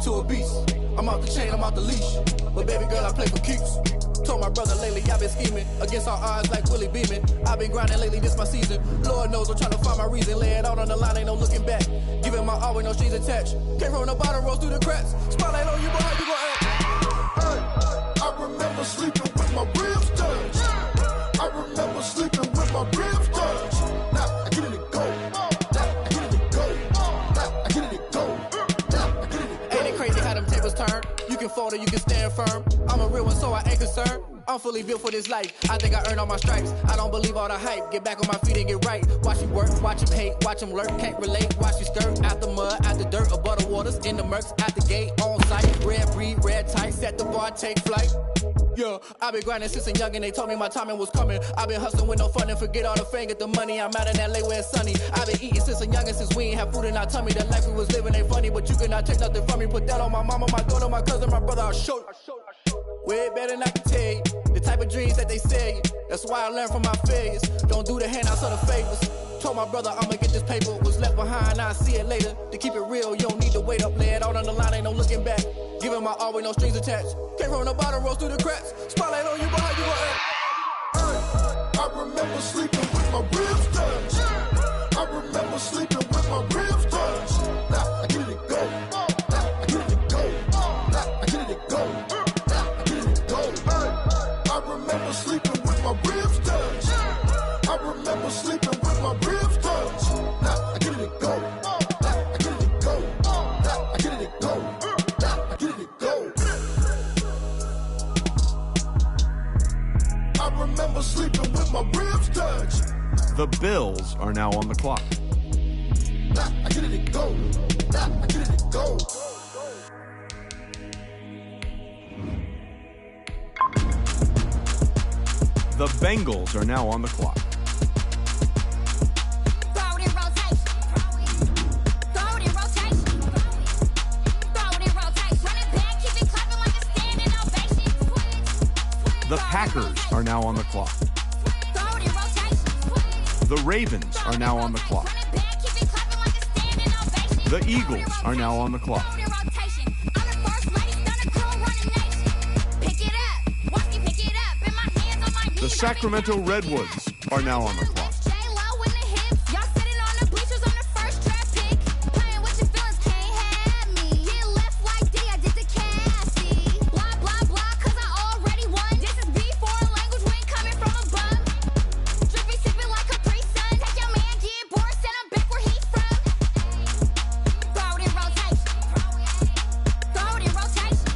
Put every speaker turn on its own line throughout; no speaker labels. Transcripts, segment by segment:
to a beast. I'm out the chain, I'm out the leash. But baby girl, I play for keeps. Told my brother lately, I've been scheming against all odds like Willie Beeman. I've been grinding lately, this my season. Lord knows I'm trying to find my reason. Lay it out on the line, ain't no looking back. Giving my all with no strings attached. Can't roll no bottom, rolls through the cracks. Spotlight on you, boy, how you gon' act?
Hey, I remember sleeping with my ribs touched. I remember sleeping with my ribs touched. Now I get it to go. Now I get it to go. Now I get it to go. Now I get it to go.
Ain't it crazy how them tables turn? You can fold or you can stand firm. I'm a real one, so I ain't concerned. I'm fully built for this life. I think I earned all my stripes. I don't believe all the hype. Get back on my feet and get right. Watch him work, watch him hate, watch him lurk. Can't relate, watch him skirt. Out the mud, out the dirt, above the waters, in the murks, out the gate, on site. Red breed, red tight, set the bar, take flight. Yeah, I've been grinding since a young and they told me my timing was coming. I've been hustling with no fun and forget all the fame, get the money. I'm out in LA where it's sunny. I've been eating since a young and since we ain't have food in our tummy. The life we was living ain't funny, but you cannot take nothing from me. Put that on my mama, my daughter, my cousin, my brother, I'll show you. Way better than I can tell you. The type of dreams that they sell you. That's why I learned from my failures. Don't do the handouts or the favors. Told my brother I'ma get this paper. Was left behind, I'll see it later. To keep it real, you don't need to wait up. Lay it out on the line, ain't no looking back. Giving my all with no strings attached. Can't roll no bottom, rolls through the cracks. Spotlight on you, boy, how you gon' act?
Hey, I remember sleeping with my ribs touched. I remember sleeping with my ribs touched. Now I get it to go. Now I get it to go. Now I get it to go. Now I get it to go. Hey, I remember sleeping with my ribs touched. I remember sleeping with my ribs touched. Now I get it to go. Now I get it to go. Now I get it to go. Now I get it to go. I remember sleeping with my ribs touched.
The Bills are now on the clock.
Now I get it to go. Now I get it to go.
The Bengals are now on the clock.
Throw it in rotation. Throw it in rotation. Throw it in rotation. Run it back, keep it clapping like a standing ovation.
The Packers are now on the clock.
Throw it in rotation.
The Ravens are now on the clock.
Run it back, keep it clapping like a standing ovation.
The Eagles are now on the clock.
Throw it in rotation. I'm the first lady, stunner crew, running nation. Pick it up, watch me pick it up. In my hands on my knees.
The Sacramento Redwoods are now on the clock.
J-Lo in the hips. Y'all sitting on the bleachers on the first draft pick. Playing with your feelings, can't have me. Get left like D, I did the Cassie. Blah, blah, blah, cause I already won. This is B, foreign language, we ain't coming from a bum. Drippy, sipping like Capri Sun. Take your man, get bored, send him back where he's from. Throw it in rotation. Throw it in rotation.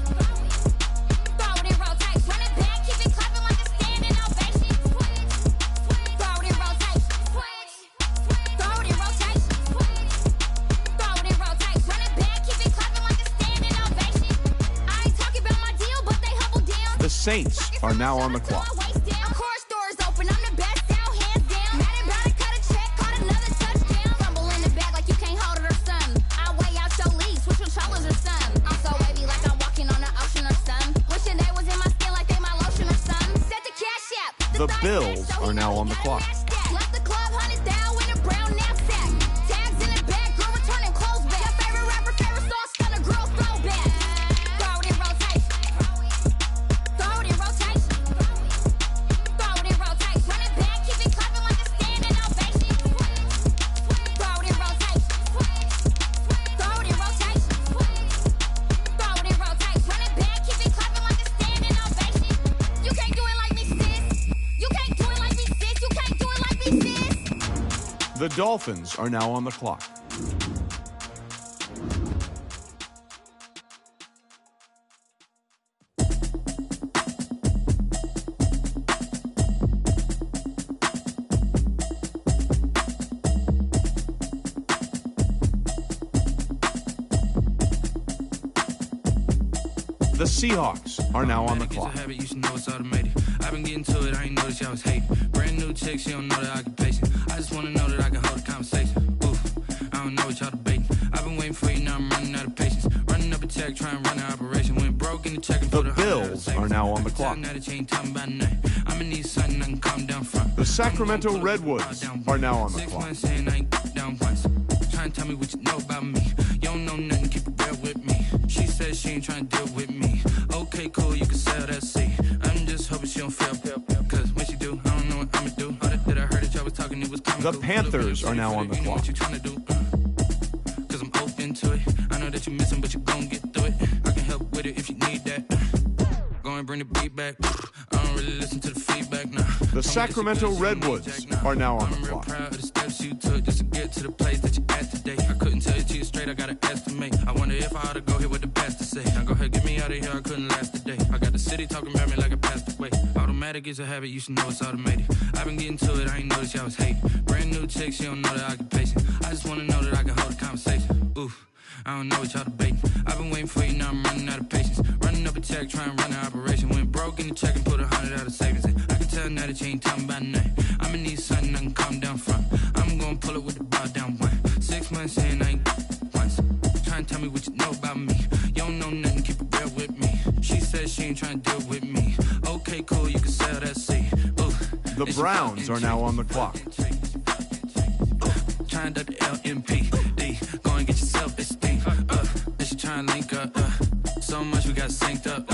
Throw it in rotation. Run it back, keep it clapping like a standing ovation. Throw it in rotation. Throw it in rotation. Throw it in rotation. Run it back, keep it clapping like a standing ovation. I ain't talking about my deal, but they humble down.
The Saints are now on the clock.
Core stores open, I'm the best out, hands down. Mad about it, cut a check, caught another touchdown. Fumble in the bag like you can't hold it or something. I weigh out your league, switch controllers or something. I'm so wavy like I'm walking on the ocean or something. Wishing they was in my skin like they my lotion or something. Set the cash app.
The Bills are now on the clock.
Left the club, $100 in a brown knapsack. Tags in the bag, girl returning clothes back. Your favorite rapper, favorite song, stunner girl throwback. Throw it in rotation. Throw it in rotation. Throw it in rotation. Run it back, keep it clapping like a standing ovation. Throw it in rotation. Throw it in rotation. Throw it in rotation. Run it back, keep it clapping like a standing ovation. You can't do it like me, sis. You can't do it like me, sis. You can't do it like me, sis.
The Dolphins are now on the clock. The Seahawks are now on the clock.
Habit, you should know it's automated. I've been getting to it, I ain't noticed y'all was hating. Brand new chick, she don't know the occupation. I just wanna know that I can hold a conversation. Oof, I don't know what y'all debating. I've been waiting for you, now I'm running out of patience. Running up a check, trying to run an operation. Went broke in the check and
The Bills are now on the clock.
Now that you ain't talking about nothing. I'm in need something I can calm down front.
The Sacramento Redwoods are now on the
6
clock.
months saying I ain't down once. Trying to tell me what you know about me. You don't know nothing, keep it real with me. She said she ain't trying to deal with me. Okay, cool, you can sell that seat. I'm just hoping she don't fail. Cause when she do, I don't know what I'ma do. All that I heard that y'all was talking, it was coming.
The Panthers are now on the clock.
What you trying to do? Cause I'm open to it. I know that you're missing, but you gon' get through it. I can help with it if you need that. Go and bring the beat back. I don't really listen to the feedback now.
The Sacramento Redwoods are now on the
I'm real
clock.
proud of the steps you took just to get to the place that you're at today. I couldn't tell it to you straight, I gotta estimate. I wonder if I ought to go here with the pastor say. Now go ahead, get me out of here, I couldn't last a day. I got the city talking about me like I passed away. Automatic is a habit, you should know it's automated. I've been getting to it, I ain't noticed y'all was hating. Brand new chick, she don't know the occupation. I just wanna know that I can hold a conversation. Oof, I don't know what y'all debating. I've been waiting for you, now I'm running out of patience. Running up a check, trying to run an operation. Went broke in the check and put 100 out of savings in. I can tell now that you ain't talking about nothing. I'ma need something I can calm down from. I'm gonna pull it with the bow down one. 6 months in, I ain't once. Trying to tell me what you know about me. You don't know nothing, keep it real with me. She said she ain't trying to deal with me. Okay, cool, you can sell that seat.
The Browns are now on the clock.
Trying to the LMPD. Go and get your self-esteem. And she trying to link up. So much we got synced up.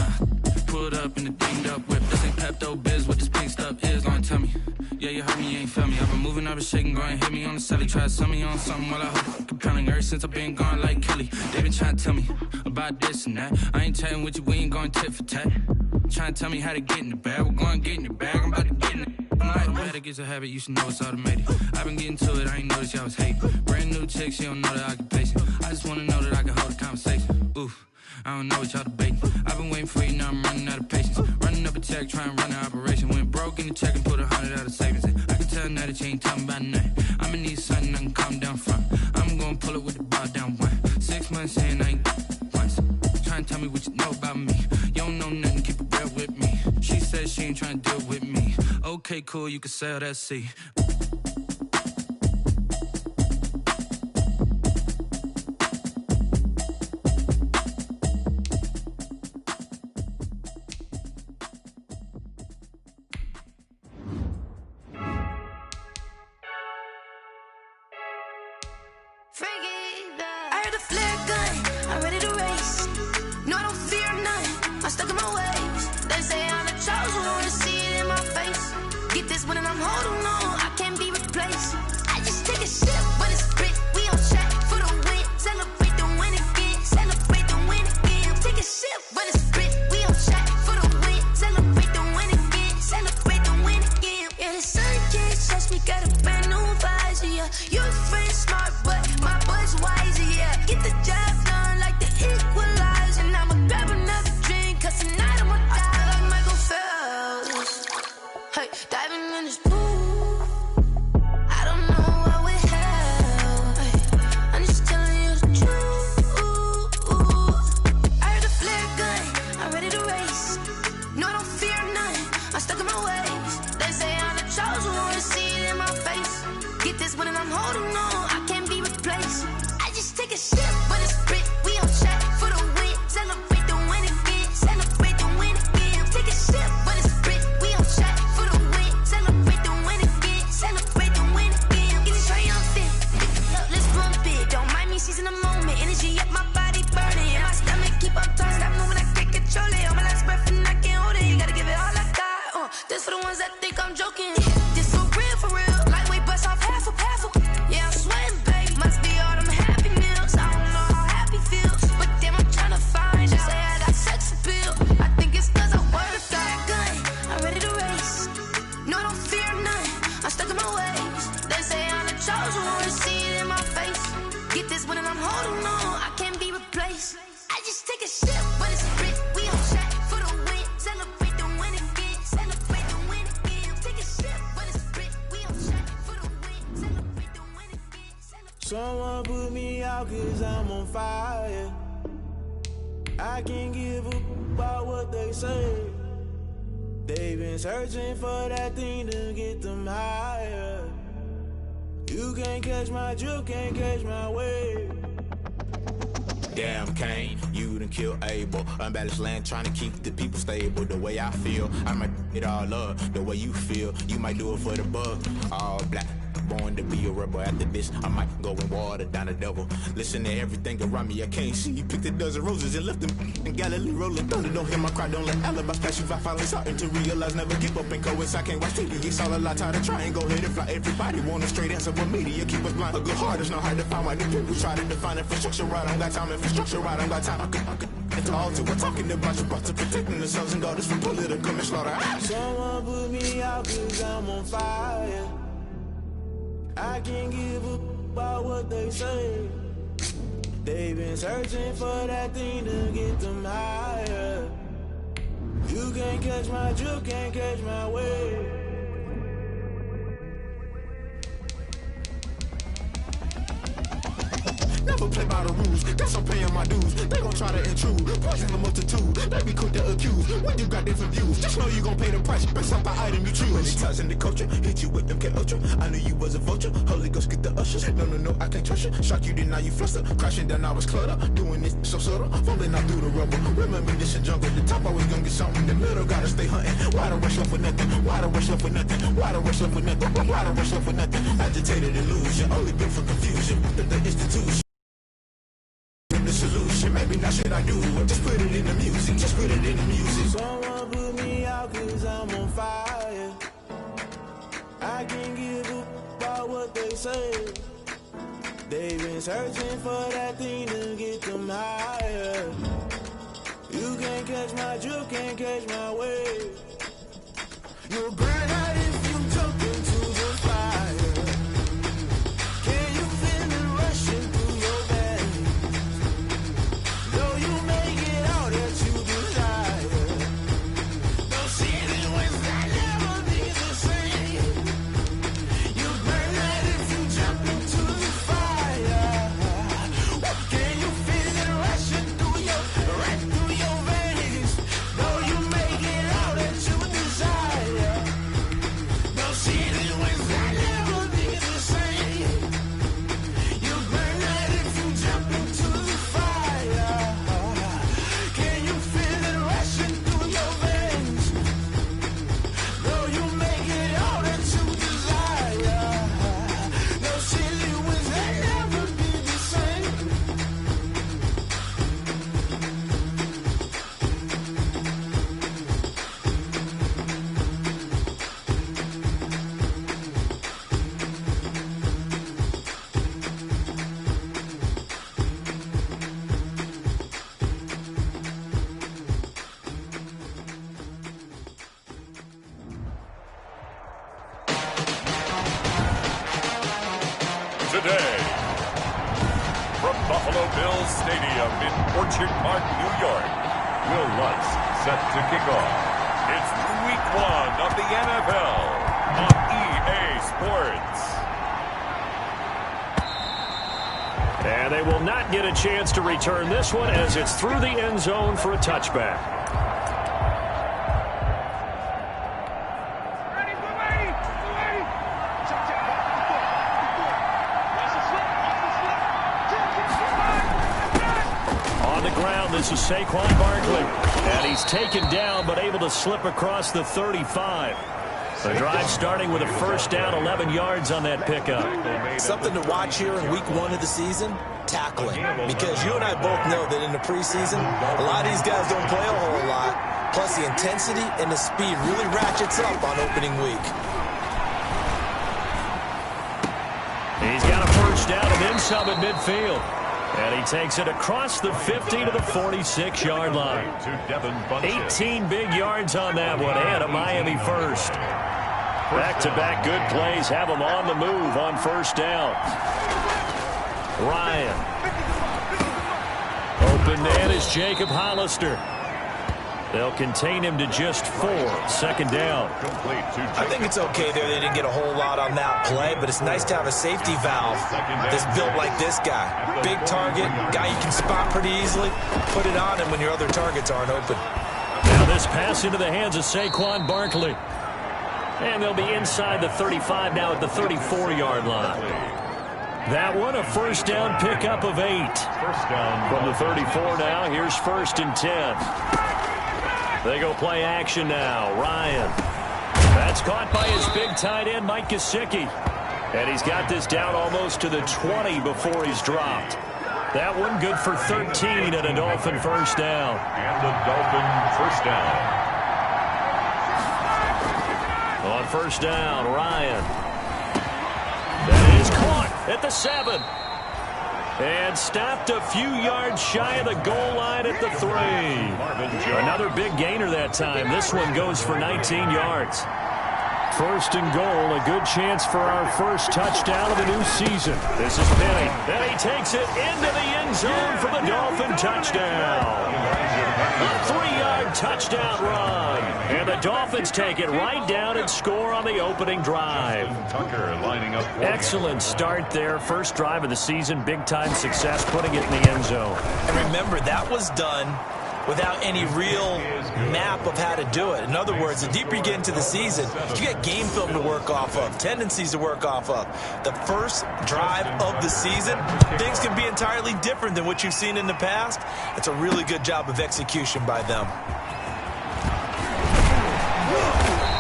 Pulled up in the dinged up whip. This ain't Pepto-Biz, what this pink stuff is. Long tell me. Yeah, you heard me, you ain't felt me. I've been moving, I've been shaking, go and hit me on the celly. Try to sell me on something while I hope compelling. Ever since I've been gone like Kelly. They been trying to tell me about this and that. I ain't chatting with you, we ain't going tit for tat. Trying to tell me how to get in the bag. We're going to get in the bag, I'm about to get in it. Automatic is a habit, you should know it's automated. I've been getting to it, I ain't noticed y'all was hating. Brand new chick, she don't know the occupation. I just wanna know that I can hold a conversation. Oof, I don't know what y'all debating. I've been waiting for you, now I'm running out of patience. Running up a check, trying to run an operation. Went broke in the check and put 100 out of savings in. I can tell now that you ain't talking about nothing. I'ma need something I can calm down from. I'm gonna pull it with the bow down one. 6 months in, I ain't once. Trying to tell me what you know about me. You don't know nothing, keep it real with me. She said she ain't trying to deal with me. Okay, cool, you can sell that seat.
I heard a flare gun, I'm ready to race. No, I don't fear none, I'm stuck in my ways. They say I'm the chosen one, see it in my face. Get this one and I'm holding on, I can't be replaced. I just take a sip, but it's split, we on track for the win. Celebrate the win again, celebrate the win again. Take a sip, but it's split, we on track for the win. Celebrate the win again, celebrate the win again. Yeah, the sun can't touch me, got a brand new visor, yeah. Your friend smart, but my boy's wiser, yeah. Get the job done like the equalizer. And I'ma grab another drink, cause tonight I'ma die like Michael Phelps. Hey, diving in this pool, I don't know what we have. Hey, I'm just telling you the truth. I heard a flare gun, I'm ready to race. No, I don't fear none, I'm stuck in my ways. They say I'm the chosen one, see it in my face. Get this one and I'm holding on, I can't be replaced. I just take a sip, but it's split, we on track for the win. Celebrate the win again, celebrate the win again. Take a sip, but it's split, we on track for the win. Celebrate the win again, celebrate the win again. Get it triumphant, let's bump it. Don't mind me seizing the moment, energy up my body burning. And my stomach keep on turning, stop moving, I can't control it. On my last breath and I can't hold it, you gotta give it all I got. This for the ones that think I'm joking. This for real, lightweight bust off half a. Yeah, I'm sweating, babe, must be all them happy meals. I don't know how happy feels, but damn, I'm tryna find you. Say I got sex appeal, I think it's cause I work that gun. I'm ready to race, no, I don't fear none, I'm stuck in my ways. They say I'm the chosen one, see it in my face. Get this one and I'm holding on, I can't be replaced. I just take a sip, but it's split, we on track for the win. Celebrate the win again, celebrate the win again. Take a sip, but it's split, we on track for the win. Celebrate the win again, celebrate.
Someone put me out cause I'm on fire. I can't give a about what they say. They've been searching for that thing to get them higher. You can't catch my drift, can't catch my wave.
Damn Kane, you done kill Abel. Unbalanced land, trying to keep the people stable. The way I feel, I might it all up. The way you feel, you might do it for the buck. All black, born to be a rebel. After this, I might go and water down the devil. Listen to everything around me, I can't see. You picked a dozen roses and left them in Galilee rolling thunder. Don't hear my cry, don't let alibis pass you. I finally starting to realize, never give up and coincide. Can't watch TV, it's all a lot. Tired of trying, go ahead and fly. Everybody want a straight answer, but media keep us blind. A good heart is not hard to find. Why the people try to define infrastructure right? I don't got time, infrastructure right? I don't got time. I could at the altar, we're talking about you, about to protecting the sons and daughters from political manslaughter.
Someone put me out 'cause I'm on fire. I can't give up about what they say. They've been searching for that thing to get them higher. You can't catch my drift, can't catch my wave.
Never play by the rules, guess I'm paying my dues. They gon' try to intrude, poison the multitude. They be quick to accuse, when you got different views. Just know you gon' pay the price, based off the item you choose. Many ties in the culture, hit you with them K-Ultra. I knew you was a vulture, Holy Ghost get the ushers. No, I can't trust you. Shock you, then now you fluster. Crashing down, I was cluttered. Doing this so subtle, falling out through the rubble. Remember this is jungle, the top always gonna get something. The middle gotta stay hunting. Why the rush left for nothing? Why the rush left for nothing? Why the rush left for nothing? Why the rush left for nothing? Agitated illusion, only built for confusion. The institution. Solution, maybe not shit I do, just put it in the music, just put it in the music.
Someone put me out 'cause I'm on fire. I can't give up about what they say. They've been searching for that thing to get them higher. You can't catch my drift, can't catch my wave. You'll burn out if you jump into the fire. Can you feel it rushing through your veins? Though you make it all that you desire, those city winds that never be the same. You burn out if you jump into the fire. Can you feel it rushing through your veins? Though you make it all that you desire, those city winds that never be the same. You burn out if you jump into the fire. Can you feel it rushing through your veins? Though you make it all that you desire, those silly winds that never be the same.
Today, from Buffalo Bills Stadium in Orchard Park, New York, Will Lutz set to kick off. It's Week 1 of the NFL on EA Sports.
And they will not get a chance to return this one as it's through the end zone for a touchback. This is Saquon Barkley, and he's taken down but able to slip across the 35. The drive starting with a first down, 11 yards on that pickup.
Something to watch here in week 1 of the season, tackling. Because you and I both know that in the preseason, a lot of these guys don't play a whole lot. Plus the intensity and the speed really ratchets up on opening week.
He's got a first down and then some at midfield. And he takes it across the 50 to the 46-yard line. 18 big yards on that one, and a Miami first. Back-to-back good plays have him on the move on first down. Ryan. Open man is Jacob Hollister. They'll contain him to just 4. Second down.
I think it's okay there. They didn't get a whole lot on that play, but it's nice to have a safety valve that's built like this guy. Big target, guy you can spot pretty easily. Put it on him when your other targets aren't open.
Now this pass into the hands of Saquon Barkley. And they'll be inside the 35 now at the 34-yard line. That one, a first down pickup of 8. First down from the 34 now. Here's 1st and 10. They go play action now. Ryan. That's caught by his big tight end, Mike Gesicki. And he's got this down almost to the 20 before he's dropped. That one good for 13 and a Dolphin first down.
And the Dolphin first down.
On first down, Ryan. That is caught at the 7. And stopped a few yards shy of the goal line at the 3. Another big gainer that time. This one goes for 19 yards. First and goal, a good chance for our first touchdown of the new season. This is Penny. Then he takes it into the end zone for the Dolphin touchdown. A 3-yard touchdown run. And the Dolphins take it right down and score on the opening drive.
Tucker lining up.
Excellent start there. First drive of the season. Big-time success putting it in the end zone.
And remember, that was done without any real map of how to do it. In other words, the deeper you get into the season, you get game film to work off of, tendencies to work off of. The first drive of the season, things can be entirely different than what you've seen in the past. It's a really good job of execution by them.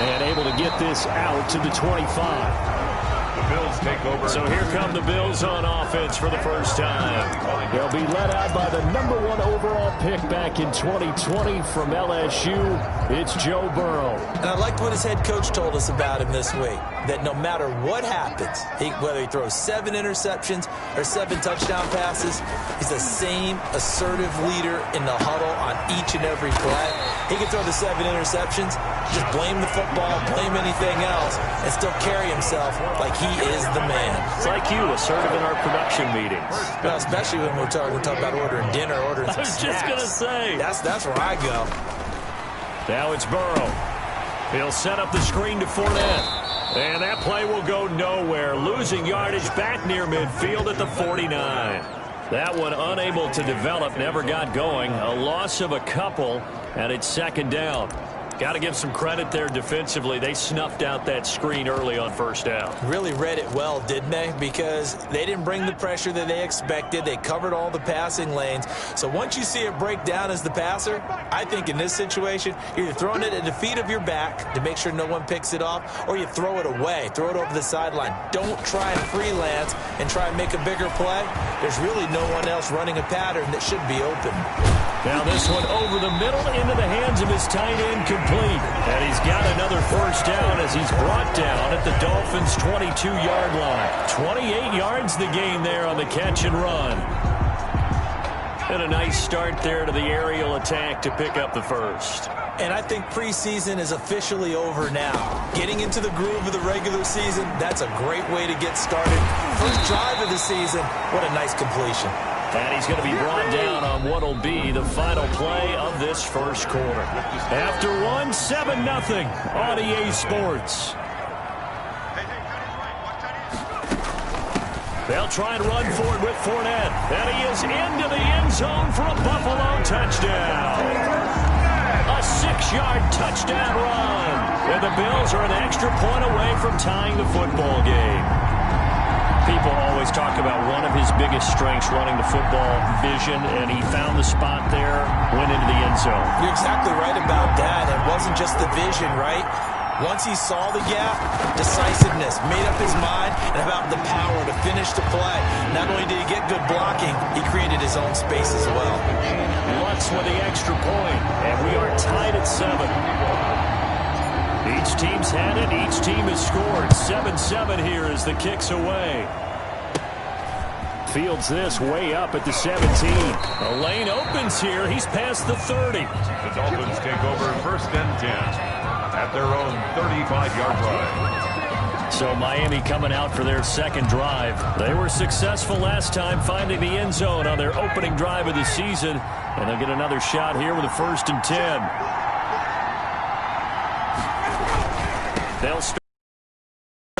And able to get this out to the 25.
The Bills take over.
So here come the Bills on offense for the first time. They'll be led out by the #1 overall pick back in 2020 from LSU. It's Joe Burrow.
And I liked what his head coach told us about him this week, that no matter what happens, whether he throws 7 interceptions or 7 touchdown passes, he's the same assertive leader in the huddle on each and every play. He can throw the 7 interceptions, just blame the football, blame anything else, and still carry himself like he is the man.
It's like you, assertive in our production meetings.
Well, especially when we're talking about ordering dinner, ordering some
snacks. I was just going to say.
That's where I go.
Now it's Burrow. He'll set up the screen to Fournette. And that play will go nowhere. Losing yardage back near midfield at the 49. That one unable to develop, never got going. A loss of a couple, and it's second down. Got to give some credit there defensively. They snuffed out that screen early on first down.
Really read it well, didn't they? Because they didn't bring the pressure that they expected. They covered all the passing lanes. So once you see it break down as the passer, I think in this situation, you're either throwing it at the feet of your back to make sure no one picks it off, or you throw it away, throw it over the sideline. Don't try and freelance and try and make a bigger play. There's really no one else running a pattern that should be open.
Now this one over the middle into the hands of his tight end, complete. And he's got another first down as he's brought down at the Dolphins' 22-yard line. 28 yards the gain there on the catch and run. And a nice start there to the aerial attack to pick up the first.
And I think preseason is officially over now. Getting into the groove of the regular season, that's a great way to get started. First drive of the season, what a nice completion.
And he's going to be brought down on what will be the final play of this first quarter. After 7-0 on EA Sports. They'll try and run for it with Fournette. And he is into the end zone for a Buffalo touchdown. A 6-yard touchdown run. And the Bills are an extra point away from tying the football game. People always talk about one of his biggest strengths running the football, vision, and he found the spot there, went into the end zone.
You're exactly right about that. It wasn't just the vision, right? Once he saw the gap, decisiveness, made up his mind, and about the power to finish the play. Not only did he get good blocking, he created his own space as well.
Lutz with the extra point, and we are tied at 7. Each team's had it. Each team has scored. 7-7 here as the kick's away. Fields this way up at the 17. A lane opens here. He's past the 30.
The Dolphins take over first and 10 at their own 35-yard line.
So Miami coming out for their second drive. They were successful last time finding the end zone on their opening drive of the season. And they'll get another shot here with a first and 10. They'll start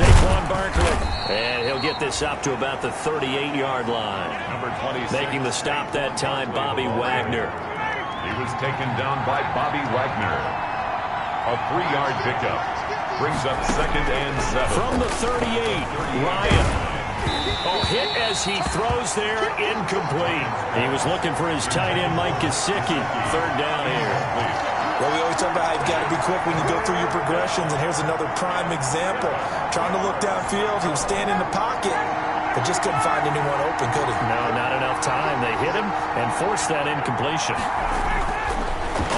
Saquon Barkley, and he'll get this up to about the 38-yard line.
Number 26.
Making the stop that time, Bobby Wagner.
He was taken down by Bobby Wagner. A 3-yard pickup. Brings up second and 7.
From the 38, Ryan. Oh, hit as he throws there, incomplete. He was looking for his tight end, Mike Gesicki. Third down here.
Well, we always talk about how you've got to be quick when you go through your progressions, and here's another prime example. Trying to look downfield, he was standing in the pocket, but just couldn't find anyone open, could he?
No, not enough time. They hit him and forced that incompletion.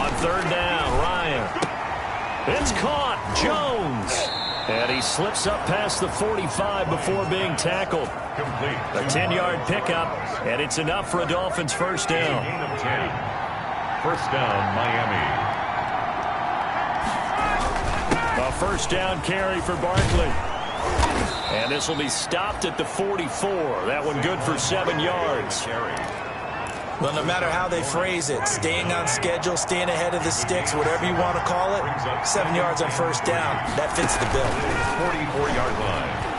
On third down, Ryan. It's caught. Jones. And he slips up past the 45 before being tackled.
Complete.
A 10-yard pickup, and it's enough for a Dolphins first down.
Gain of 10. First down, Miami.
A first down carry for Barkley. And this will be stopped at the 44. That one good for 7 yards.
Well, no matter how they phrase it, staying on schedule, staying ahead of the sticks, whatever you want to call it, 7 yards on first down, that fits the bill.
44-yard line.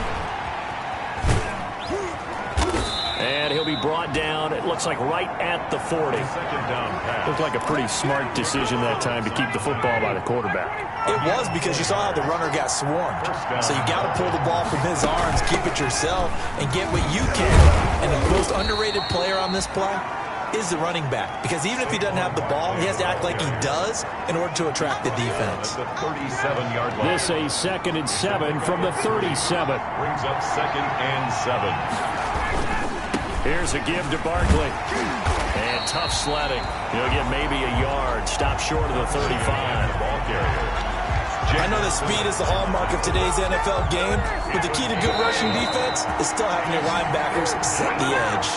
And he'll be brought down, it looks like right at the 40.
Second down pass.
Looked like a pretty smart decision that time to keep the football by the quarterback.
It was, because you saw how the runner got swarmed. So you got to pull the ball from his arms, keep it yourself, and get what you can. And the most underrated player on this play is the running back, because even if he doesn't have the ball, he has to act like he does in order to attract the defense.
The 37-yard line.
This a 2nd and 7 from the 37.
Brings up 2nd and 7.
Here's a give to Barkley. And tough sledding. He'll get maybe a yard. Stop short of the 35.
Ball carrier.
I know that speed is the hallmark of today's NFL game, but the key to good rushing defense is still having your linebackers set the edge.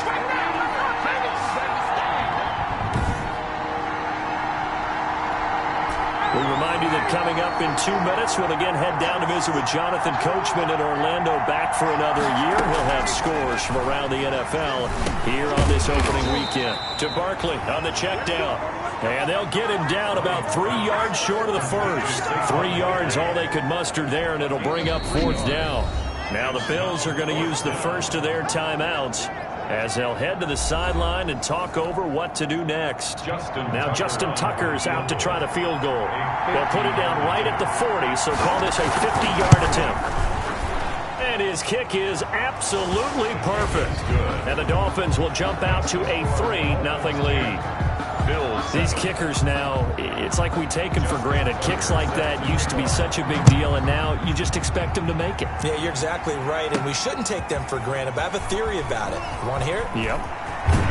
We remind you that coming up in 2 minutes, we'll again head down to visit with Jonathan Coachman in Orlando, back for another year. He'll have scores from around the NFL here on this opening weekend. To Barkley on the check down. And they'll get him down about 3 yards short of the first. 3 yards all they could muster there, and it'll bring up 4th down. Now the Bills are going to use the first of their timeouts as they'll head to the sideline and talk over what to do next. Now Justin Tucker's out to try the field goal. They'll put it down right at the 40, so call this a 50-yard attempt. And his kick is absolutely perfect. And the Dolphins will jump out to a 3-0 lead. These kickers now, it's like we take them for granted. Kicks like that used to be such a big deal, and now you just expect them to make it.
Yeah, you're exactly right, and we shouldn't take them for granted, but I have a theory about it. You want to hear it?
Yep.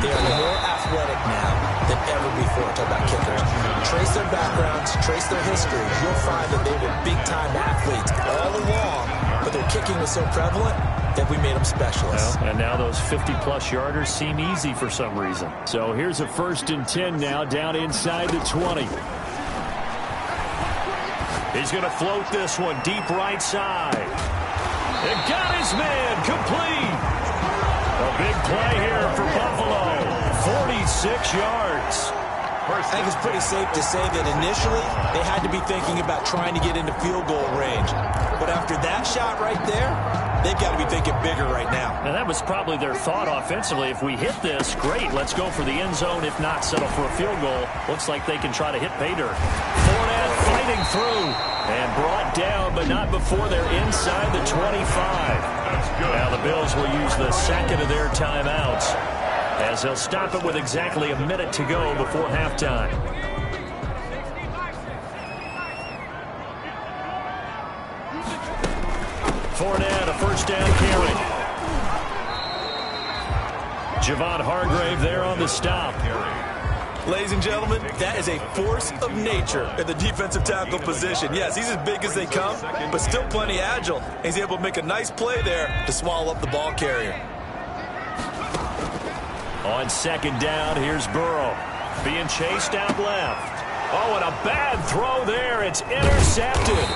They are more athletic now than ever before. Talk about kickers. Trace their backgrounds, trace their history. You'll find that they were big-time athletes all along, but their kicking was so prevalent that we made them specialists.
Well, and now those 50-plus yarders seem easy for some reason. So here's a 1st and 10 now, down inside the 20. He's going to float this one deep right side. And got his man complete. A big play here for Buffalo. 46 yards.
I think it's pretty safe to say that initially they had to be thinking about trying to get into field goal range. But after that shot right there, they've got to be thinking bigger right now.
And that was probably their thought offensively. If we hit this, great, let's go for the end zone. If not, settle for a field goal. Looks like they can try to hit pay dirt. Fournette fighting through and brought down, but not before they're inside the 25.
That's good.
Now the Bills will use the 2nd of their timeouts as they'll stop it with exactly a minute to go before halftime. Fournette, a first down carry. Javon Hargrave there on the stop.
Ladies and gentlemen, that is a force of nature in the defensive tackle position. Yes, he's as big as they come, but still plenty agile. He's able to make a nice play there to swallow up the ball carrier.
On 2nd down, here's Burrow. Being chased out left. Oh, and a bad throw there. It's intercepted.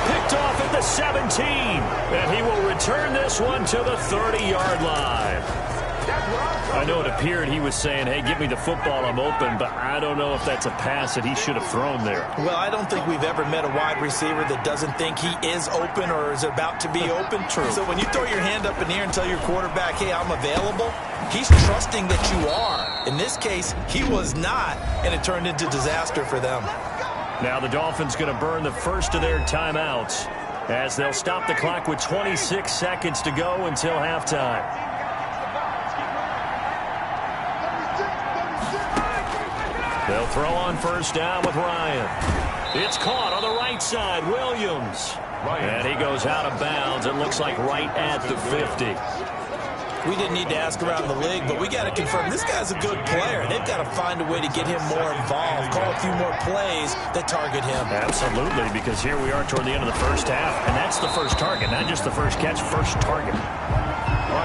Picked off at the 17. And he will return this one to the 30-yard line. I know it appeared he was saying, hey, give me the football, I'm open, but I don't know if that's a pass that he should have thrown there.
Well, I don't think we've ever met a wide receiver that doesn't think he is open or is about to be open.
True.
So when you throw your hand up in the air and tell your quarterback, hey, I'm available, he's trusting that you are. In this case, he was not, and it turned into disaster for them.
Now the Dolphins going to burn the first of their timeouts as they'll stop the clock with 26 seconds to go until halftime. They'll throw on first down with Ryan. It's caught on the right side. Williams. And he goes out of bounds. It looks like right at the 50.
We didn't need to ask around the league, but we got to confirm this guy's a good player. They've got to find a way to get him more involved, call a few more plays that target him.
Absolutely, because here we are toward the end of the first half, and that's the first target, not just the first catch, first target.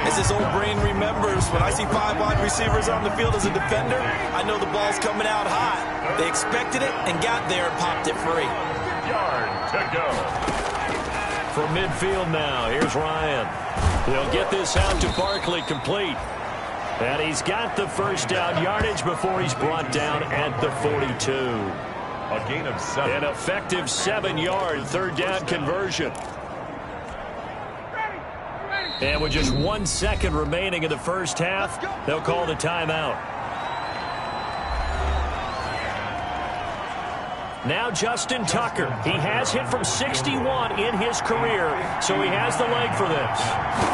As his old brain remembers, when I see 5 wide receivers on the field as a defender, I know the ball's coming out hot. They expected it and got there and popped it free.
Yard to go.
From midfield now, here's Ryan. He'll get this out to Barkley complete. And he's got the first down yardage before he's brought down at the 42.
A gain of 7.
An effective 7-yard third down conversion. And with just 1 second remaining in the first half, they'll call the timeout. Now Justin Tucker. He has hit from 61 in his career, so he has the leg for this.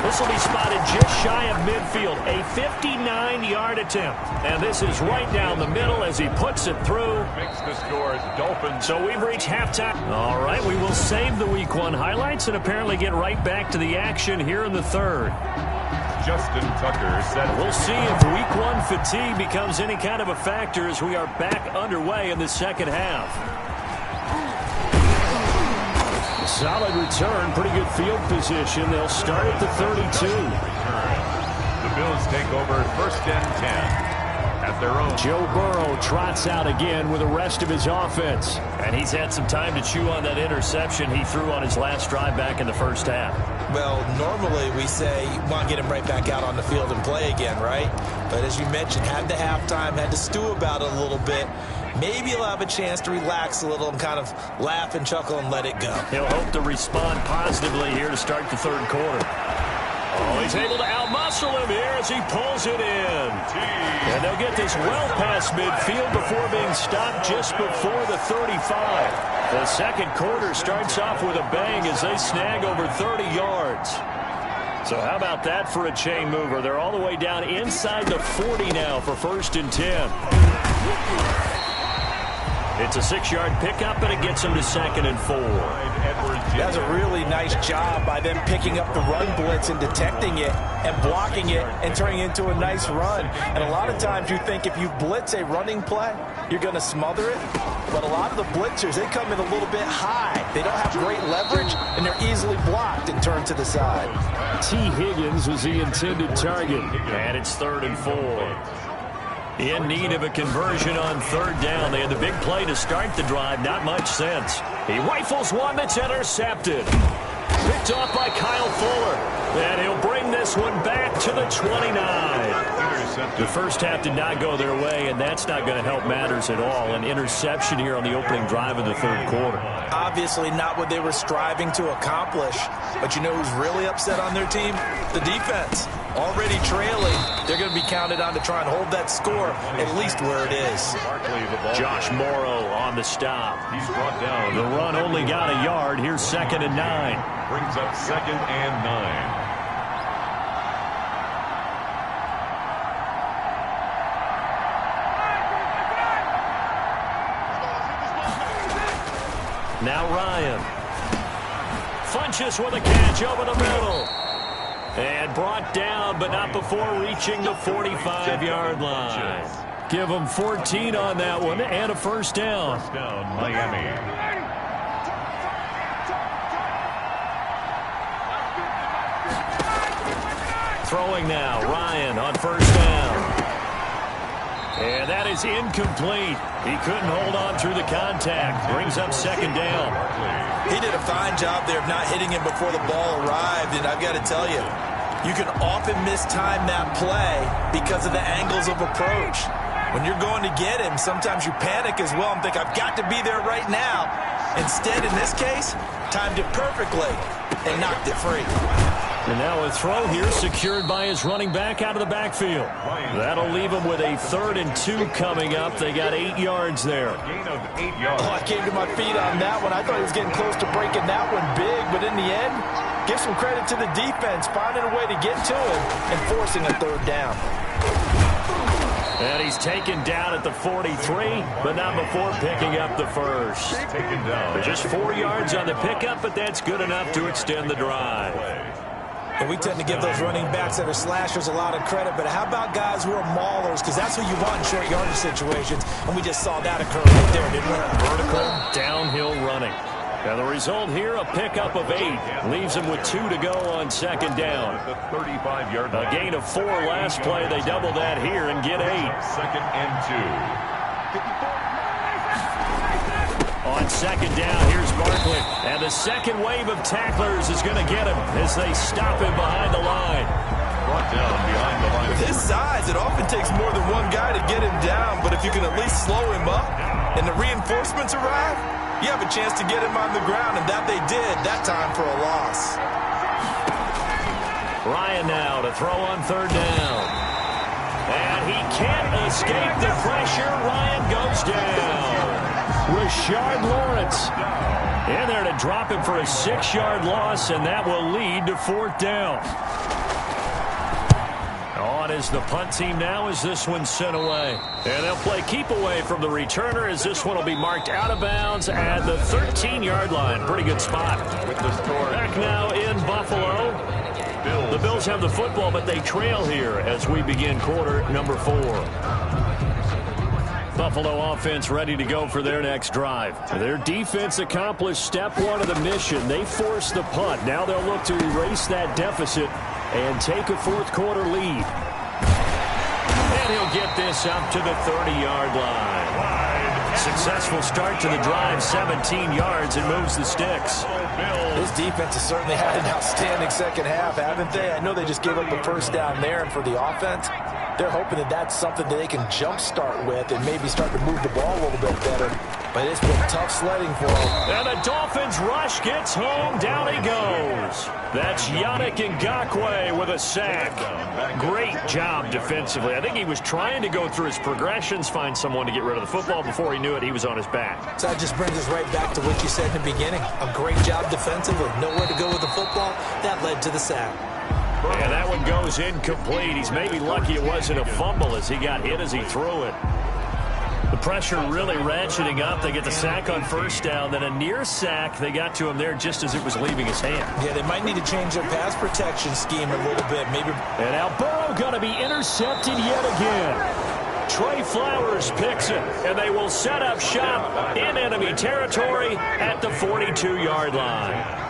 This will be spotted just shy of midfield, a 59-yard attempt. And this is right down the middle as he puts it through.
Makes the scores Dolphins.
So we've reached halftime. All right, we will save the Week 1 highlights and apparently get right back to the action here in the third.
Justin Tucker said,
we'll see if Week 1 fatigue becomes any kind of a factor as we are back underway in the second half. Solid return, pretty good field position. They'll start at the 32.
The Bills take over first and 10 at their own.
Joe Burrow trots out again with the rest of his offense. And he's had some time to chew on that interception he threw on his last drive back in the first half.
Well, normally we say, want to get him right back out on the field and play again, right? But as you mentioned, had the halftime, had to stew about it a little bit. Maybe he'll have a chance to relax a little and kind of laugh and chuckle and let it go.
He'll hope to respond positively here to start the third quarter. Oh, he's able to outmuscle him here as he pulls it in. And they'll get this well past midfield before being stopped just before the 35. The second quarter starts off with a bang as they snag over 30 yards. So how about that for a chain mover? They're all the way down inside the 40 now for first and 10. It's a 6-yard pickup, and it gets them to second and 4.
That's a really nice job by them picking up the run blitz and detecting it and blocking it and turning it into a nice run. And a lot of times you think if you blitz a running play, you're going to smother it. But a lot of the blitzers, they come in a little bit high. They don't have great leverage, and they're easily blocked and turned to the side.
T. Higgins was the intended target, and it's 3rd and 4. In need of a conversion on third down. They had the big play to start the drive. Not much sense. He rifles one that's intercepted. Picked off by Kyle Fuller. And he'll bring this one back to the 29. The first half did not go their way, and that's not going to help matters at all. An interception here on the opening drive of the third quarter.
Obviously not what they were striving to accomplish. But you know who's really upset on their team? The defense. Already trailing. They're going to be counted on to try and hold that score at least where it is.
Josh Morrow on the stop.
He's brought down.
The run only got a yard. Here's 2nd and 9.
Brings up 2nd and 9.
Now Ryan. Funches with a catch over the middle. And brought down, but not before reaching the 45-yard line. Give them 14 on that one and a first down.
First down, Miami.
Throwing now, Ryan on first down. And that is incomplete. He couldn't hold on through the contact. Brings up 2nd down.
He did a fine job there of not hitting him before the ball arrived, and I've got to tell you, you can often mistime that play because of the angles of approach. When you're going to get him, sometimes you panic as well and think, I've got to be there right now. Instead, in this case, timed it perfectly and knocked it free.
And now a throw here secured by his running back out of the backfield. That'll leave him with a 3rd and 2 coming up. They got 8 yards there.
Gain of 8 yards.
Oh, I came to my feet on that one. I thought he was getting close to breaking that one big, but in the end, give some credit to the defense, finding a way to get to him and forcing a 3rd down.
And he's taken down at the 43, but not before picking up the first. Just 4 yards on the pickup, but that's good enough to extend the drive.
And we tend to give those running backs that are slashers a lot of credit, but how about guys who are maulers? Because that's who you want in short yardage situations, and we just saw that occur right there, didn't we?
Vertical downhill running. And the result here, a pickup of 8. Leaves him with 2 to go on second down. A gain of 4 last play. They double that here and get 8.
Second and 2.
On second down, here's Barkley. And the second wave of tacklers is going to get him as they stop him behind the line.
Brought down behind the line.
With his size, it often takes more than one guy to get him down, but if you can at least slow him up and the reinforcements arrive, you have a chance to get him on the ground, and that they did that time for a loss.
Ryan now to throw on third down. And he can't escape the pressure. Ryan goes down. Rashard Lawrence in there to drop him for a 6-yard loss, and that will lead to fourth down. On is the punt team now as this one's sent away. And they'll play keep away from the returner as this one will be marked out of bounds at the 13-yard line. Pretty good spot.
With the score.
Back now in Buffalo. The Bills have the football, but they trail here as we begin quarter number 4. Buffalo offense ready to go for their next drive. Their defense accomplished step 1 of the mission. They forced the punt. Now they'll look to erase that deficit and take a fourth quarter lead. And he'll get this up to the 30-yard line. Successful start to the drive, 17 yards, and moves the sticks.
This defense has certainly had an outstanding second half, haven't they? I know they just gave up the first down there, and for the offense, they're hoping that that's something that they can jumpstart with and maybe start to move the ball a little bit better. But it's been tough sledding for them.
And the Dolphins rush gets home. Down he goes. That's Yannick Ngakoue with a sack. Great job defensively. I think he was trying to go through his progressions, find someone to get rid of the football. Before he knew it, he was on his back.
So that just brings us right back to what you said in the beginning. A great job defensively. Nowhere to go with the football. That led to the sack.
And that one goes incomplete. He's maybe lucky it wasn't a fumble as he got hit as he threw it. The pressure really ratcheting up. They get the sack on first down. Then a near sack. They got to him there just as it was leaving his hand.
Yeah, they might need to change their pass protection scheme a little bit. Maybe.
And now Burrow going to be intercepted yet again. Trey Flowers picks it, and they will set up shop in enemy territory at the 42-yard line.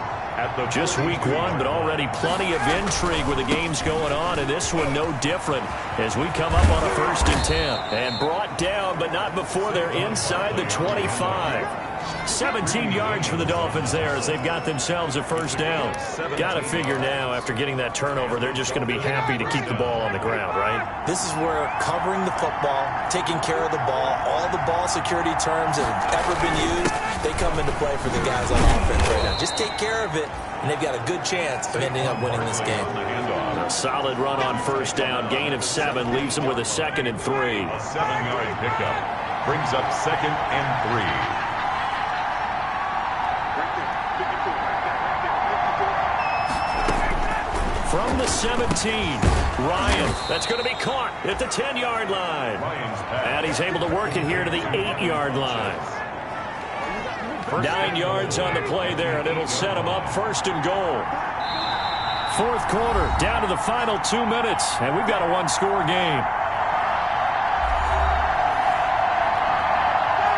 Just week 1, but already plenty of intrigue with the games going on, and this one no different as we come up on a 1st and 10. And brought down, but not before they're inside the 25. 17 yards for the Dolphins there as they've got themselves a first down. Got to figure now, after getting that turnover, they're just going to be happy to keep the ball on the ground, right?
This is where covering the football, taking care of the ball, all the ball security terms that have ever been used, they come into play for the guys on offense right now. Just take care of it, and they've got a good chance of ending up winning this game.
A solid run on first down. Gain of 7 leaves them with a 2nd and 3.
A 7-yard pickup brings up 2nd and 3.
From the 17, Ryan. That's going to be caught at the 10-yard line. And he's able to work it here to the 8-yard line. 9 yards on the play there, and it'll set him up 1st and goal. 4th quarter, down to the final 2 minutes, and we've got a 1-score game.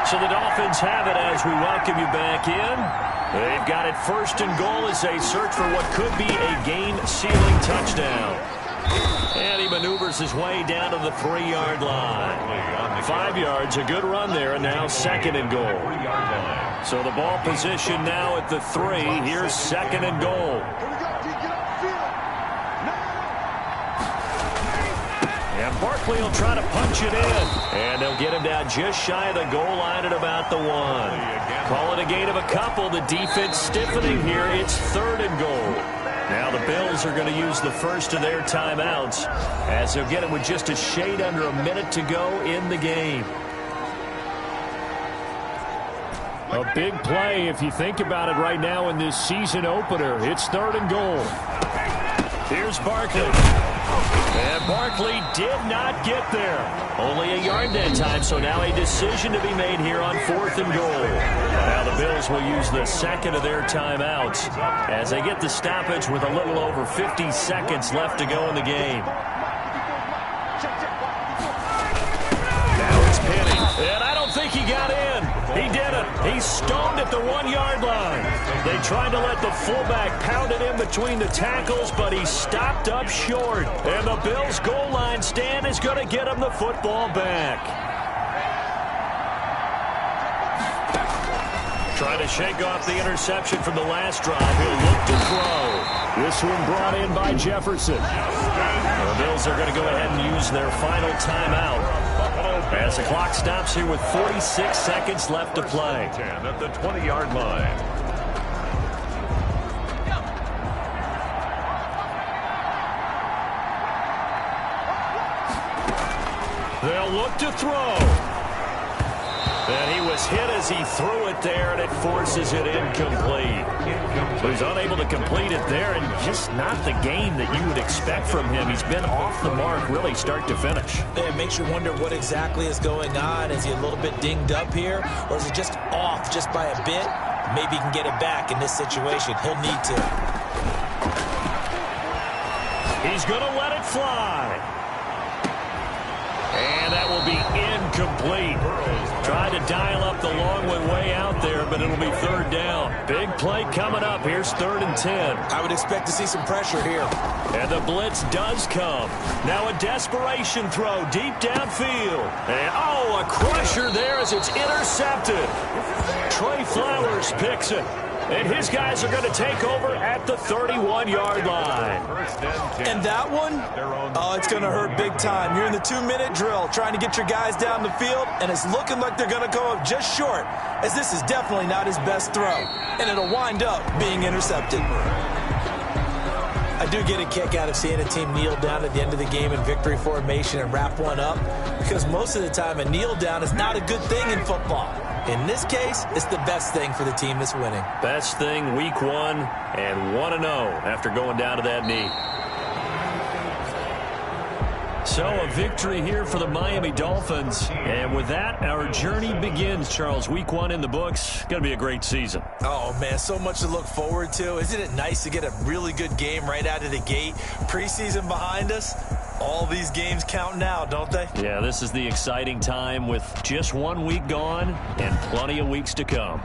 So the Dolphins have it as we welcome you back in. They've got it 1st and goal as they search for what could be a game-sealing touchdown. And he maneuvers his way down to the 3-yard line. 5 yards, a good run there, and now 2nd and goal. So the ball position now at the 3. Here's 2nd and goal. And Barkley will try to punch it in. And they'll get him down just shy of the goal line at about the 1. Call it a gain of a couple. The defense stiffening here. It's 3rd and goal. Now the Bills are going to use the first of their timeouts as they'll get it with just a shade under a minute to go in the game. A big play if you think about it right now in this season opener. It's 3rd and goal. Here's Barkley. And Barkley did not get there. Only a yard that time, so now a decision to be made here on 4th and goal. Now the Bills will use the second of their timeouts as they get the stoppage with a little over 50 seconds left to go in the game. Now it's Penny, and I don't think he got in. He didn't. He's stoned at the 1-yard line. They tried to let the fullback pound it in between the tackles, but he stopped up short. And the Bills' goal line stand is going to get him the football back. Trying to shake off the interception from the last drive. He'll look to throw. This one brought in by Jefferson. The Bills are going to go ahead and use their final timeout as the clock stops here with 46 seconds left to play.
10 at the 20-yard line.
They'll look to throw. And he was hit as he threw it there, and it forces it incomplete. So he's unable to complete it there, and just not the game that you would expect from him. He's been off the mark really start to finish.
It makes you wonder what exactly is going on. Is he a little bit dinged up here, or is it just off just by a bit? Maybe he can get it back in this situation. He'll need to.
He's going to let it fly. And that will be incomplete. Tried to dial up the long one way out there, but it'll be 3rd down. Big play coming up. Here's 3rd and 10.
I would expect to see some pressure here.
And the blitz does come. Now a desperation throw deep downfield. And, a crusher there as it's intercepted. Trey Flowers picks it. And his guys are going to take over at the 31-yard line.
And that one, it's going to hurt big time. You're in the 2-minute drill trying to get your guys down the field, and it's looking like they're going to go up just short, as this is definitely not his best throw. And it'll wind up being intercepted. I do get a kick out of seeing a team kneel down at the end of the game in victory formation and wrap one up, because most of the time a kneel down is not a good thing in football. In this case, it's the best thing for the team that's winning.
Best thing week 1 and 1-0 after going down to that knee. So a victory here for the Miami Dolphins. And with that, our journey begins, Charles. Week 1 in the books. Going to be a great season.
Oh, man, so much to look forward to. Isn't it nice to get a really good game right out of the gate? Preseason behind us. All these games count now, don't they?
Yeah, this is the exciting time with just 1 week gone and plenty of weeks to come.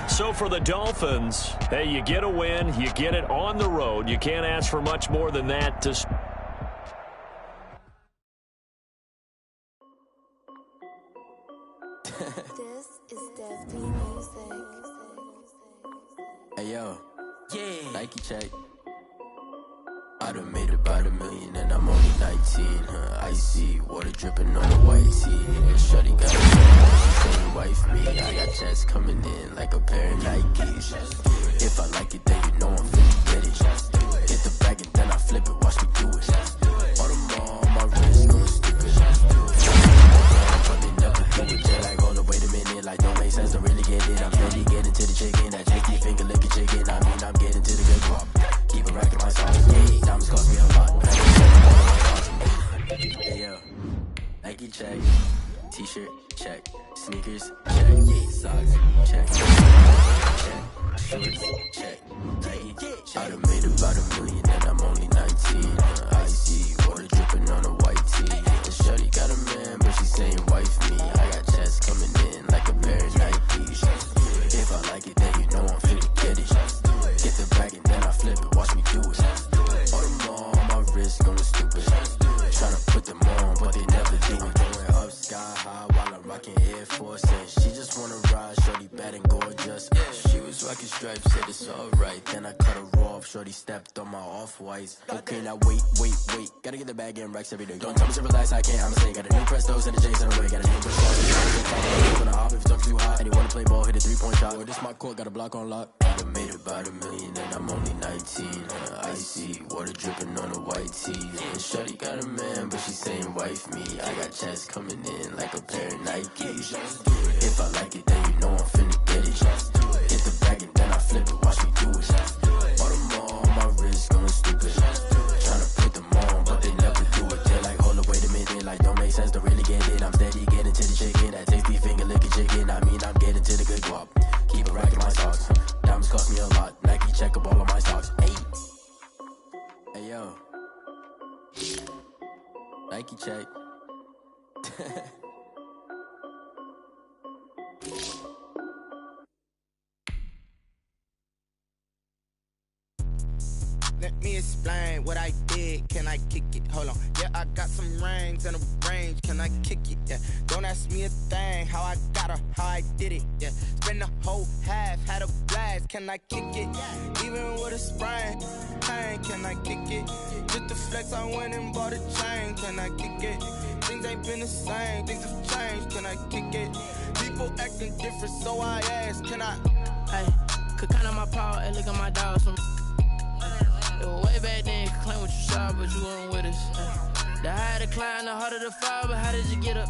So for the Dolphins, hey, you get a win, you get it on the road. You can't ask for much more than that to...
This is Def B Music.
Hey yo, Nike check. I done made about $1 million and I'm only 19. Icy water dripping on the white tee. And shorty got a man, she saying wife me. I got checks coming in like a pair of Nikes. If I like it, then you know I'm finna get it. Get the bag and then I flip it. Watch me do it. All on my wrist, going stupid. But they never do it. They're like, hold up, wait a minute. Like, don't make sense to really get it. I'm ready getting to the chicken. That chicky finger licking chicken. I mean, I'm getting to the good guap. Keep a rack in my sauce. Diamonds cost me a lot. Hey yo, Nike check. T-shirt check. Sneakers check. Socks check. Check. Shorts check. Nike check. I done made about $1 million and I'm only 19. Icy water dripping on a white tee. And shorty got a man, but she saying wife me. I got checks coming in like a pair of Nikes. If I like it, then you know I'm finna get it. Get the bag and then I flip it. Watch me do it. All my wrist going stupid. Tryna put them on, but they never do it. Going up sky high while I'm rocking Air Force. And she just wanna ride, shorty bad and gorgeous. She was rocking stripes, said it's alright. Then I cut her off, shorty stepped on my off-whites. Okay, now wait. Gotta get the bag and racks every day. Don't tell me to relax, I can't, I'ma say. Got a new Prestos and a J's in the way. Got a new push when I hop, if talk too hot. And he wanna play ball, hit a 3-point shot. Or this my court, got a block on lock. I done made about $1 million and I'm only 19. Icy water dripping on a white tee. And shorty got a man, but she saying wife me. I got checks coming in like a pair of Nikes. If I like it, then you know I'm finna get it. Get the bag and then I flip it. Watch me do it. All my wrist going stupid. Tryna put
Let me explain what I did. Can I kick it? Hold on. Yeah, I got some rings and a range. Can I kick it? Yeah. Don't ask me a thing. How I got her, how I did it. Yeah. Spend the whole half, had a blast. Can I kick it? Even with a sprain. Pain, can I kick it? Just the flex, I went and bought a chain. Can I kick it? Things ain't been the same. Things have changed. Can I kick it? People acting different, so I ask. Can I?
Hey, could count on my power and look at my dogs from. It was way back then, could claim what you saw, but you weren't with us. The higher the climb, the harder the fall, but how did you get up?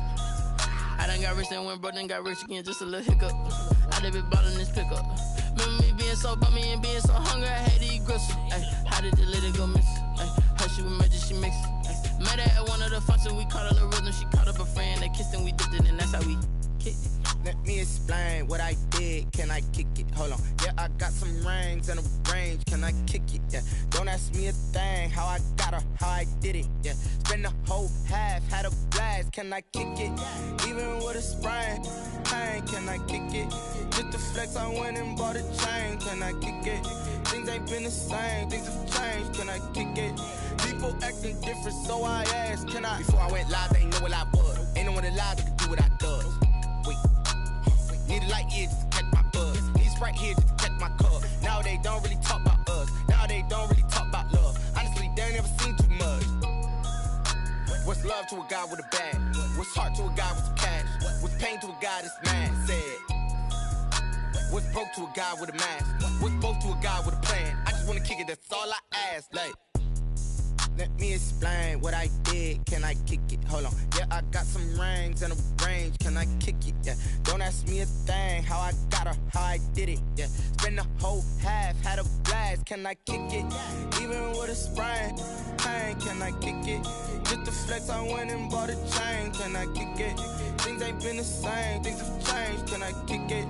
I done got rich and went broke, then got rich again, just a little hiccup. I done been ballin' this pickup. Remember me being so bummy and being so hungry, I had to eat gristle. Ay, how did the lady go miss? Ay, her she was major, she mixed. Met her at one of the functions, we caught a little rhythm, she caught up a friend, they kissed and we dipped it, and that's how we kicked it.
Let me explain what I did. Can I kick it? Hold on. Yeah, I got some rings and a range. Can I kick it? Yeah. Don't ask me a thing. How I got her, how I did it. Yeah. Spend the whole half, had a blast. Can I kick it? Even with a sprain. Pain, can I kick it? Just the flex, I went and bought a chain. Can I kick it? Things ain't been the same. Things have changed. Can I kick it? People acting different, so I asked. Can I? Before I went live, they ain't know what I was. Ain't no one alive that could do what I does. Need a light here just to catch my buzz. Need Sprite here just to catch my cup. Now they don't really talk about us. Now they don't really talk about love. Honestly, they ain't never seen too much. What's love to a guy with a bag? What's heart to a guy with some cash? What's pain to a guy that's mad? Said. What's broke to a guy with a mask? What's broke to a guy with a plan? I just wanna kick it, that's all I ask. Like, let me explain what I did. Can I kick it? Hold on. Yeah, I got some rings and a range. Can I kick it? Yeah. Don't ask me a thing. How I got her, how I did it. Yeah. Spend the whole half, had a blast. Can I kick it? Even with a sprain. Pain, can I kick it? Just the flex, I went and bought a chain. Can I kick it? Things ain't been the same. Things have changed. Can I kick it?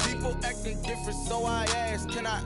People acting different, so I ask. Can I?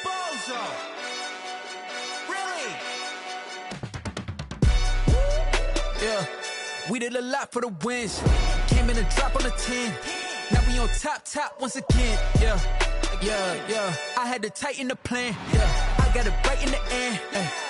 Bozo. Really?
Yeah, we did a lot for the wins. Came in a drop on the 10. Now we on top once again. Yeah. I had to tighten the plan. Yeah, I got it right in the end.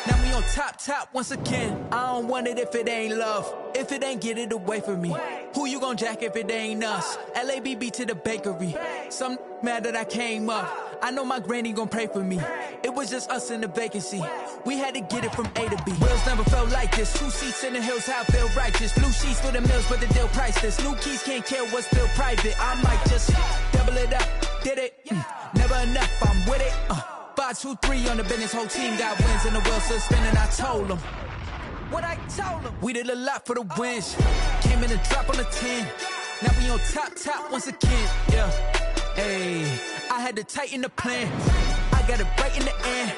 Now we on top once again. I don't want it if it ain't love. If it ain't, get it away from me. Who you gon' jack if it ain't us? LABB to the bakery. Some mad that I came up. I know my granny gon' pray for me. It was just us in the vacancy. We had to get it from A to B. Wheels never felt like this. 2 seats in the hills, how I feel righteous. Blue sheets for the mills, but the deal priceless. New keys can't kill what's still private. I might just double it up. Did it? Never enough, I'm with it. 5, 2, 3 on the business. Whole team got wins and the wheels still spinning. I told them what I told them. We did a lot for the wins. Came in a drop on the 10. Now we on top once again. Yeah. Hey, I had to tighten the plan. I got it right in the end.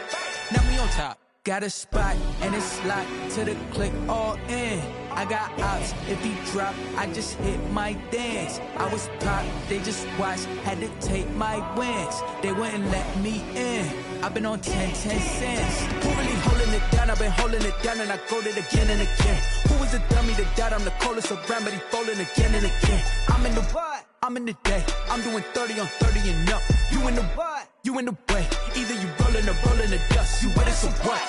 Now we on top. Got a spot and it's locked to the click all in. I got ops, if he drop, I just hit my dance. I was pop, they just watched, had to take my wins. They wouldn't let me in. I've been on 10 cents. Who really holding it down? I've been holding it down and I go it again and again. Who was the dummy that doubt? I'm the coldest around, but he falling again and again. I'm in the what? I'm in the day. I'm doing 30 on 30 and up. You in the what? You in the way. Either you rolling or rolling the dust. You with us or what?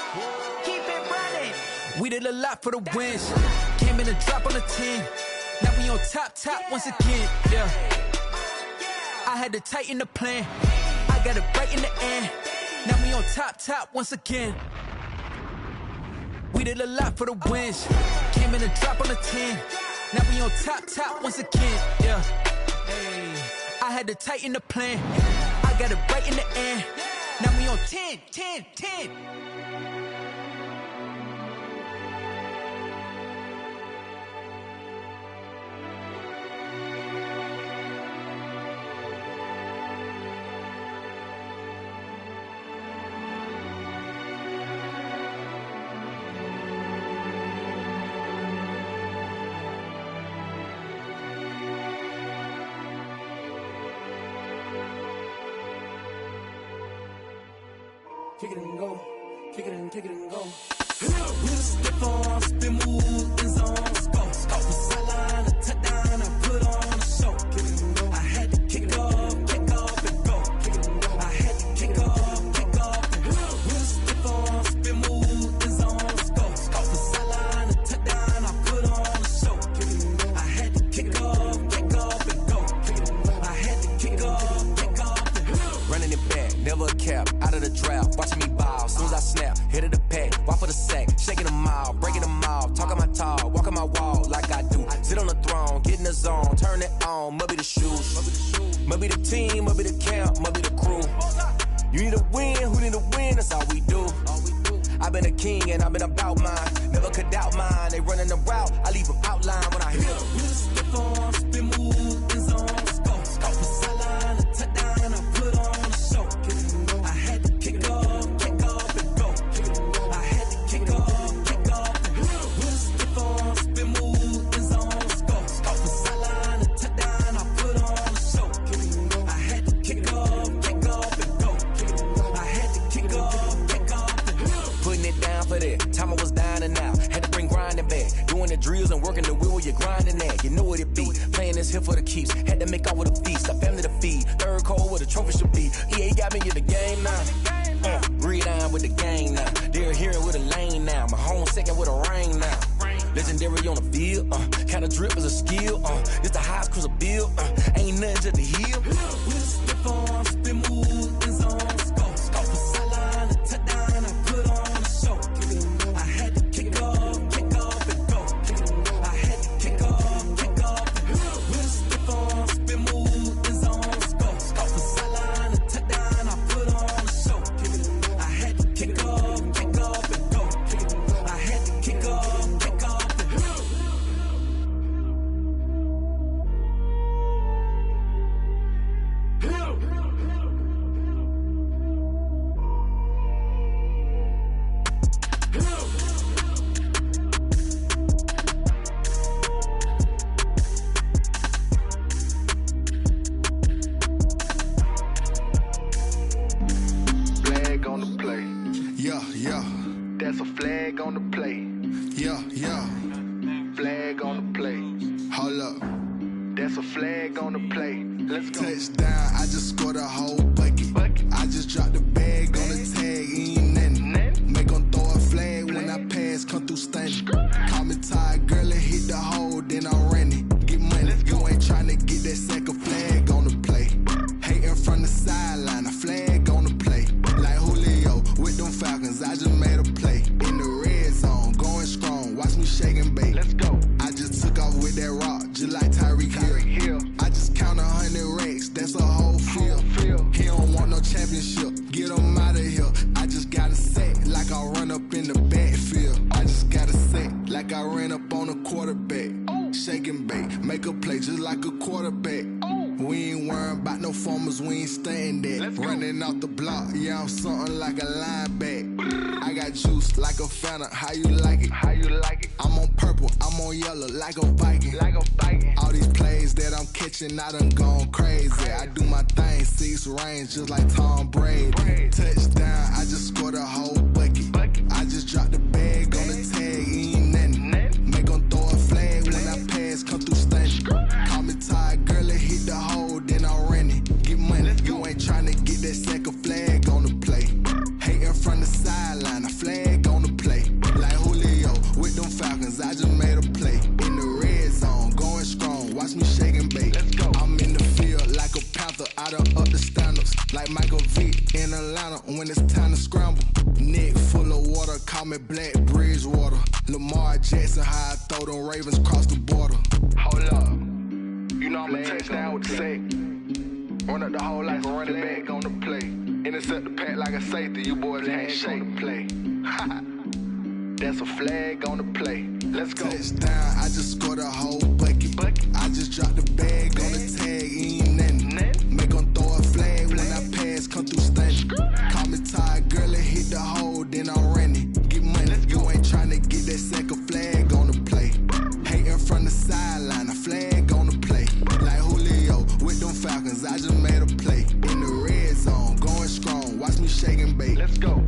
Keep it running. We did a lot for the wins. Came in a drop on the 10. Now we on top once again. Yeah. I had to tighten the plan. I got it right in the end. Now we on top once again. We did a lot for the wins. Came in a drop on the 10. Now we on top once again. Yeah. Hey, I had to tighten the plan. I got it right in the end. Now we on 10.
Kick it and go, kick it and go.
We'll step on, spin, move, in zone, scope. Off the sideline, a touchdown, I put on a show. Kick it and go. I had to kick off and go. Kick it and go. I had to kick off and go. We'll step on, spin, move, in zone, scope. Off the sideline, a touchdown, I put on a show. Kick it and go. I had to kick off and go. Kick it and go. I had to kick off and go.
Running it back, never a cap, out of the drought, watching me ball. Soon as I snap, hit of the pack, walk for the sack, shaking them all, breaking them off, talking my talk, walking my wall like I do. Sit on the throne, get in the zone, turn it on, must be the shoes, must be the team, must be the camp, must be the crew. You need a win, who need a win, that's all we do. I've been a king and I've been about mine, never could doubt mine. They running the route, I leave them outline when I hit them.
We'll step on, spin, move, in zone, scope. Off the sideline, a touchdown, I put on a show. I had to kick off and go. I had to kick off and go. We'll step on, spin, move, in zone, scope. Off the sideline, a touchdown, I put on a show. I had to kick off and go. I had to kick off and go.
Putting it down for that, time I was down and out, had to bring grinding back, doing the drills and working the wheel where you're grinding at. You know what it be, playing this here for the keeps, had to make out with a feast, a family to feed, third cold where the trophy should be. EA got me in the game now, breathe on with the gang now, they're hearing with a lane now, my home second with a ring now. Legendary on the field, kind of drip is a skill, it's the highest cruiser bill, ain't nothing to the heel.
We'll step on, spin, move, in zone, scope. Off the sideline, a touchdown, I put on a show. I had to kick off and go. I had to kick off and go. We'll step on, spin, move, in zone, scope. Off the sideline, a touchdown, I put on a show. I had to kick off and go. I had to kick off and go.
flag on the play.
Yeah, yeah.
Flag on the play.
Hold up.
That's a flag on the play. Let's go.
Touchdown, I just scored a whole bucket. I just dropped the bag on the tag, ain't nothing. Make 'em throw a flag when I pass, come through stunning. Call me tired, girl, and hit the hole, then I'm running. Get money, you ain't tryna get that second flag on the play. Hating from the sideline, a flag on the play. Like Julio with them Falcons, I just made a play. In the red zone, going strong, watch me shake and bake.
Let's go.
I just took off with that rock, just like Tyreek Hill. I just count 100 racks, that's a whole field. He don't want no championship, get him out of here. I just got a set, like I run up in the backfield. I just got a set, like I ran up on a quarterback. Shake and bake, make a play just like a quarterback. We ain't worrying about no formers, we ain't staying there. Running off the block, yeah, I'm something like a lineback. I got juice like a Fanta, how you like it?
How you like it?
I'm on purple, I'm on yellow, like a Viking.
Like a Viking.
All these plays that I'm catching, I done gone crazy. I do my thing, 6 range, just like Tom Brady. Touchdown, I just scored a whole bucket. I just dropped the bag on the tag, ain't nothing. Make 'em throw a flag when I pass, come through stunning. Call me tired, girl, and hit the hole, then I'm running. Get money, you ain't tryna get that second flag on the play. Hating from the sideline, a flag on the play. Like Julio with them Falcons, I just made a play. In the red zone, going strong, watch me shake and bake. I'm in the field like a panther, I done up the standards. Like Michael Vick in Atlanta when it's time to scramble. Neck full of water, call me Black Bridgewater. Lamar Jackson, how I throw them Ravens cross the border.
Hold up. You know I'm a touchdown with the sack. Run up the hole like a running back on the play. Intercept the pack like a safety, you boys can't shake the play. That's a flag on the play. Let's go.
Touchdown, I just scored a whole bucket. I just dropped the bag on the tag, ain't nothing. Make 'em throw a flag when I pass, come through stunning. Call me tired, girl, and hit the hole, then I'm running. Get money, you ain't tryna get that second flag on the play. Hating from the sideline, a flag on the play. Like Julio with them Falcons, I just made a play. In the red zone, going strong, watch me shake and bake.
Let's go.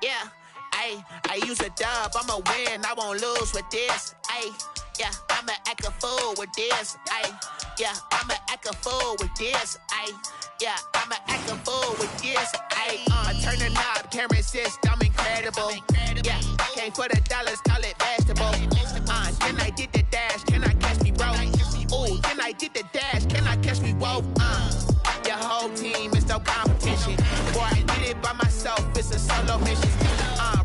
Yeah, I use a dub, I'ma win, I won't lose with this. Yeah, I'ma act a fool with this. Yeah, I'ma act a fool with this. Yeah, I'ma act a fool with this. I turn the knob, can't resist, I'm incredible. Yeah, came for the dollars, call it vegetable. Then I did the dash, can I catch me, bro? Ooh, then I did the dash, can I catch me, whoa? Your whole team is no competition. Boy, I did it by myself, it's a solo mission.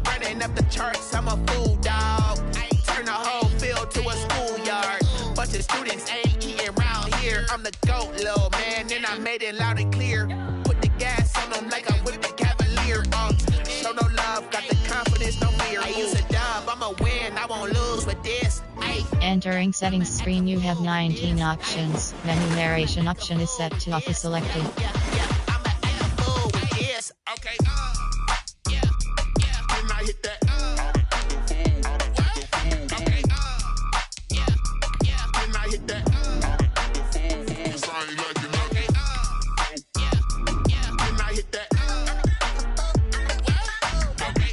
Running up the charts, I'm a fool, dog. Turn the whole field to a schoolyard. Bunch of students ain't eating round here. I'm the GOAT, little man, and I made it loud and clear. Put the gas on them like I'm with the Cavalier. Show no love, got the confidence, no fear. I use a dub, I'ma win, I won't lose with this.
Entering settings screen, you have 19 options. Menu narration option is set to offer selected.
Okay. Then I hit that. Okay. Then I hit that. Cause I ain't like it. Okay. Then I hit that. Okay.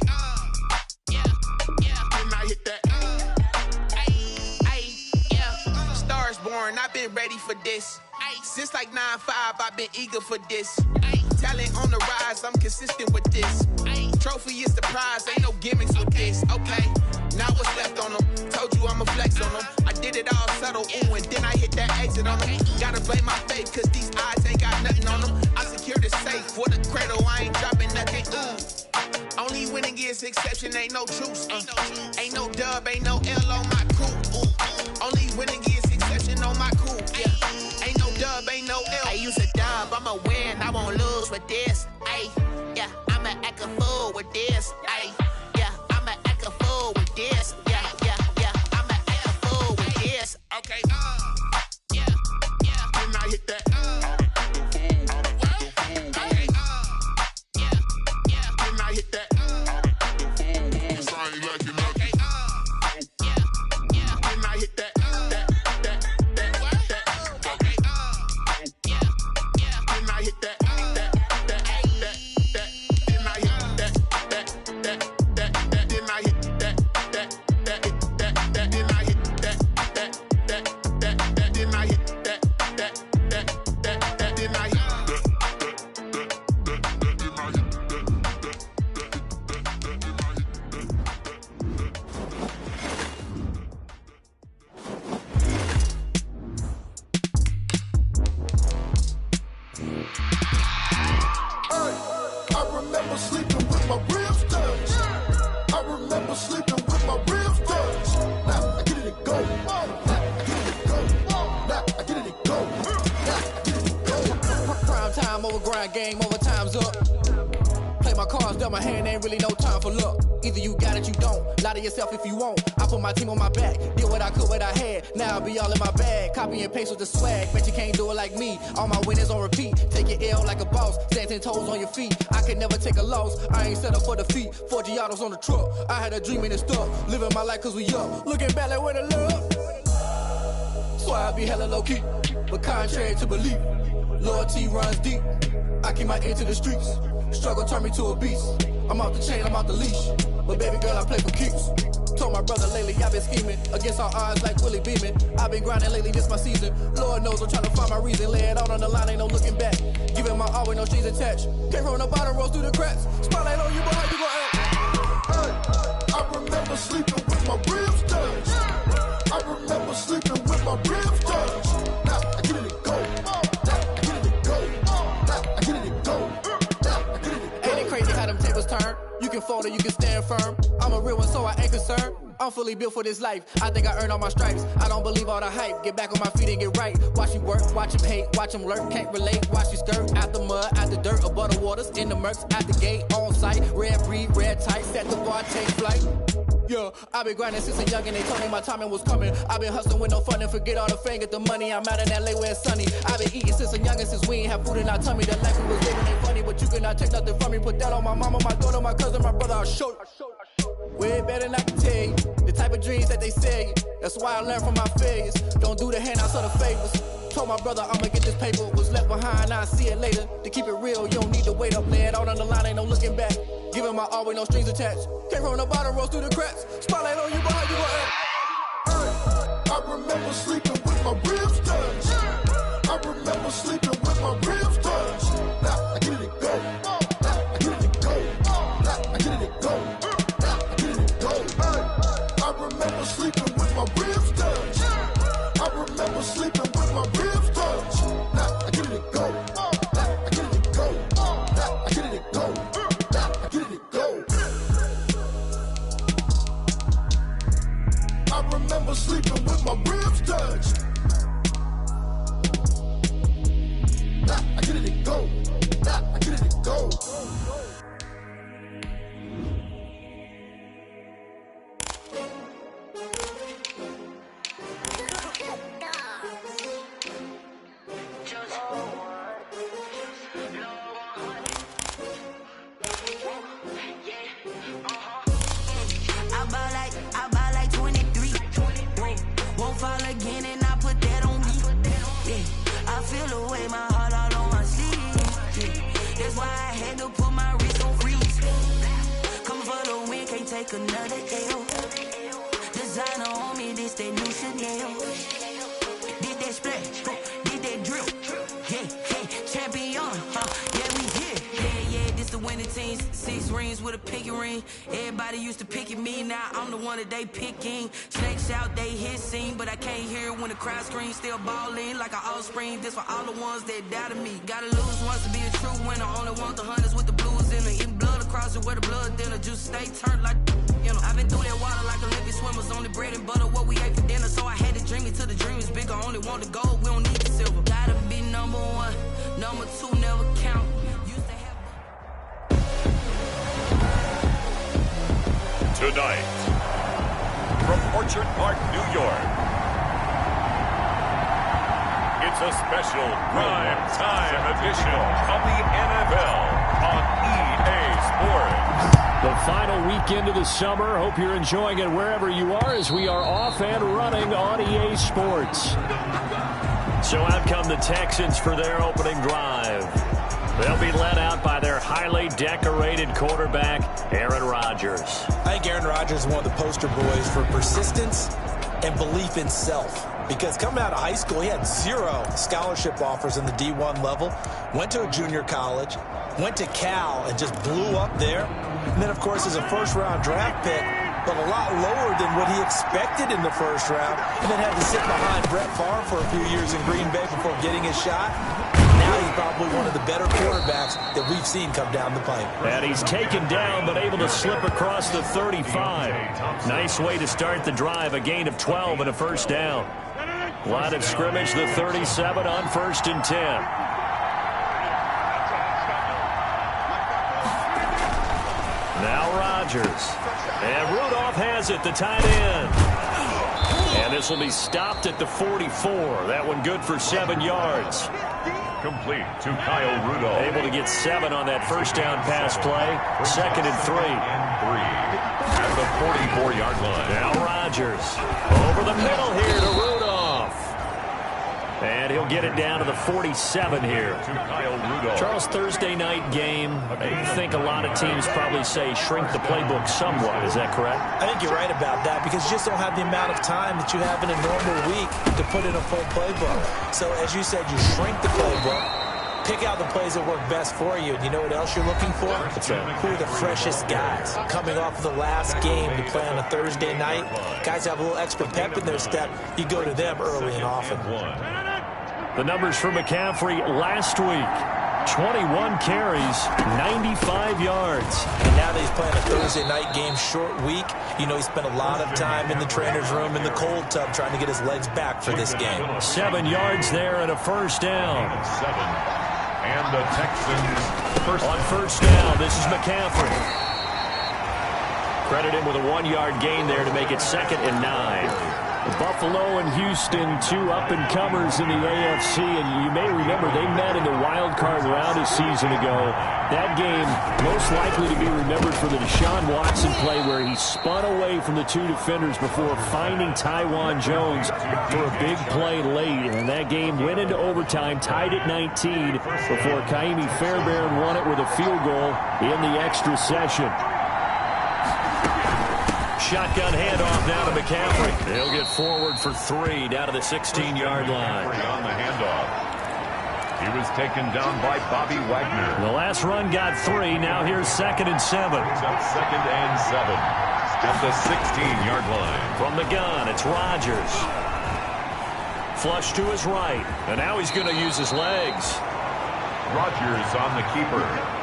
Then I hit that. Yeah. Stars born, I've been ready for this. Since like 9-5, I've been eager for this. Talent on the rise, I'm consistent with this. Trophy is the prize, ain't no gimmicks with this. Okay, now what's left on them? Told you I'ma flex on them. I did it all subtle, ooh, and then I hit that exit on them. Gotta blame my faith, cause these eyes ain't got nothing on them. I secured the safe for the cradle, I ain't dropping nothing, ooh. Only winning is exception, ain't no truce. Ain't no dub, ain't no L on my crew. Ooh. Only winning is exception on my crew. Yeah. Ain't no dub, ain't no L. I use a dub, I'ma win, I won't lose with this. Yeah, I'ma act a fool with this. Yeah, I'ma act a fool with this. Yeah, I'ma act a fool with this. Okay. Then I hit that. Okay. Then I hit that. Cause I ain't like it. Okay.
Time over grind, game over, time's up. Play my cards, dealt my hand, ain't really no time for luck. Either you got it, you don't. Lie to yourself if you won't. I put my team on my back, did what I could, what I had. Now I'll be all in my bag. Copy and paste with the swag. Bet you can't do it like me. All my winners on repeat. Take your L like a boss. Stand 10 toes on your feet. I can never take a loss. I ain't set up for defeat. 4 Giottos on the truck. I had a dream and it stuck. Living my life cause we up. Looking back like where the love. So I be hella low key. But contrary to belief, loyalty runs deep. I keep my ear to the streets. Struggle turned me to a beast. I'm off the chain, I'm off the leash. But baby girl, I play for keeps. Told my brother lately, I've been scheming. Against all odds like Willie Beeman. I've been grinding lately, this my season. Lord knows I'm trying to find my reason. Lay it out on the line, ain't no looking back. Giving my all with no strings attached. Came from the bottom, rose through the cracks. Spotlight on you, boy, how you gon' act?
Hey, I remember sleeping with my ribs touched. I remember sleeping with my ribs touched. Now I get it and go. Now I get it and go. Now I get it and go.
Ain't it crazy how them tables turn? You can fold or you can stand firm. I'm a real one, so I ain't concerned. I'm fully built for this life. I think I earned all my stripes. I don't believe all the hype. Get back on my feet and get right. Watch you work, watch him hate, watch him lurk. Can't relate, watch you skirt. Out the mud, out the dirt, above the waters, in the murks, at the gate, on site. Red breed, red tight, set the bar, take flight. Yeah, I been grinding since a youngin', they told me my timing was coming. I been hustling with no fun and forget all the fame, get the money. I'm out in LA where it's sunny. I been eating since a youngin', since we ain't have food in our tummy. The life we was living ain't funny, but you cannot take nothing from me. Put that on my mama, my daughter, my cousin, my brother, I'll show you. Way better than I can tell you. The type of dreams that they sell you. That's why I learned from my failures. Don't do the handouts or the favors. Told my brother I'ma get this paper. Was left behind, I'll see it later. To keep it real, you don't need to wait up. Lay it out on the line, ain't no looking back. Giving my all with no strings attached. Came from the bottom, rose through the cracks. Spotlight on you, boy, how you gon' act?
Hey, I remember sleeping with my ribs touched. I remember sleeping with my ribs touched. Now I get it and go. Now I get it and go. Now I get it and go. Now I get it and go. Hey, I remember sleeping with my ribs touched. I remember sleeping with my ribs touched. Now I get it and go. Now I get it and go. Now I get it and go. Now I get it and go. I remember sleeping with my ribs touched. Now I get it and go. Now I get it and go.
I buy like 23. Won't fall again and I put that on me. Yeah, I feel the way my heart all on my sleeve. Yeah, that's why I had to put my wrist on freeze. Come for the win, can't take another L. Designer on me, this that new Chanel. Did that splash, did that drip. Yeah, champion, yeah, we here. Yeah, this the winning team. 6 rings with a pinky ring. Everybody used to pick at me, now I'm the one that they picking. Snakes out, they hit scene, but I can't hear when the crowd screams. Still ballin' like an offspring. This for all the ones that doubted me. Gotta lose once to be a true winner. Only want the hunters with the blues in it. Eating blood across it where the blood dinner. Just stay turned like, you know. I've been through that water like Olympic swimmers. Only bread and butter, what we ate for dinner. So I had to dream it till the dream is bigger. Only want the gold, we don't need the silver. Gotta be number 1, number 2 never count.
Tonight, from Orchard Park, New York, it's a special prime time edition of the NFL on EA Sports.
The final weekend of the summer. Hope you're enjoying it wherever you are as we are off and running on EA Sports. So out come the Texans for their opening drive. They'll be led out by their highly decorated quarterback, Aaron Rodgers.
I think Aaron Rodgers is one of the poster boys for persistence and belief in self. Because coming out of high school, he had 0 scholarship offers in the D1 level. Went to a junior college, went to Cal, and just blew up there. And then, of course, as a first-round draft pick, but a lot lower than what he expected in the first round. And then had to sit behind Brett Favre for a few years in Green Bay before getting his shot. Now he's probably one of the better quarterbacks that we've seen come down the pipe.
And he's taken down, but able to slip across the 35. Nice way to start the drive, a gain of 12 and a first down. Line of scrimmage, the 37 on 1st and 10. Now Rodgers. And Rudolph has it, the tight end. And this will be stopped at the 44. That one good for 7 yards.
Complete to Kyle Rudolph.
Able to get 7 on that first down pass play. 2nd and 3.
At the 44-yard line.
Now Rodgers. Over the middle here to Rudolph. And he'll get it down to the 47 here. Charles, Thursday night game, I think a lot of teams probably say shrink the playbook somewhat. Is that correct?
I think you're right about that because you just don't have the amount of time that you have in a normal week to put in a full playbook. So as you said, you shrink the playbook, pick out the plays that work best for you. And you know what else you're looking for? Who are the freshest guys coming off of the last game to play on a Thursday night? Guys have a little extra pep in their step. You go to them early and often.
The numbers for McCaffrey last week. 21 carries, 95 yards.
And now that he's playing a Thursday night game, short week, you know he spent a lot of time in the trainer's room in the cold tub trying to get his legs back for this game.
7 yards there and a first down.
7. And the Texans
on first down, this is McCaffrey. Credit him with a 1-yard gain there to make it 2nd and 9. Buffalo and Houston, 2 up-and-comers in the AFC, and you may remember they met in the wild card round a season ago. That game most likely to be remembered for the Deshaun Watson play where he spun away from the 2 defenders before finding Tywan Jones for a big play late. And that game went into overtime, tied at 19, before Kaimi Fairbairn won it with a field goal in the extra session. Shotgun handoff now to McCaffrey. He'll get forward for 3 down to the 16-yard line.
On the handoff. He was taken down by Bobby Wagner.
The last run got 3. Now here's 2nd and 7.
2nd and 7 at the 16-yard line.
From the gun, it's Rodgers. Flush to his right. And now he's going to use his legs.
Rodgers on the keeper.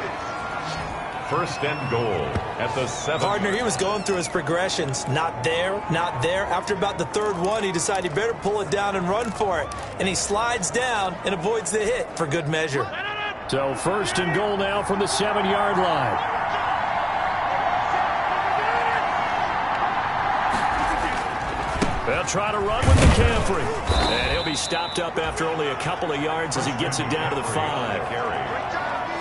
1st and goal at the 7.
Partner, he was going through his progressions. Not there, not there. After about the 3rd one, he decided he better pull it down and run for it. And he slides down and avoids the hit for good measure.
So 1st and goal now from the 7-yard line. They'll try to run with McCaffrey. And he'll be stopped up after only a couple of yards as he gets it down to the 5.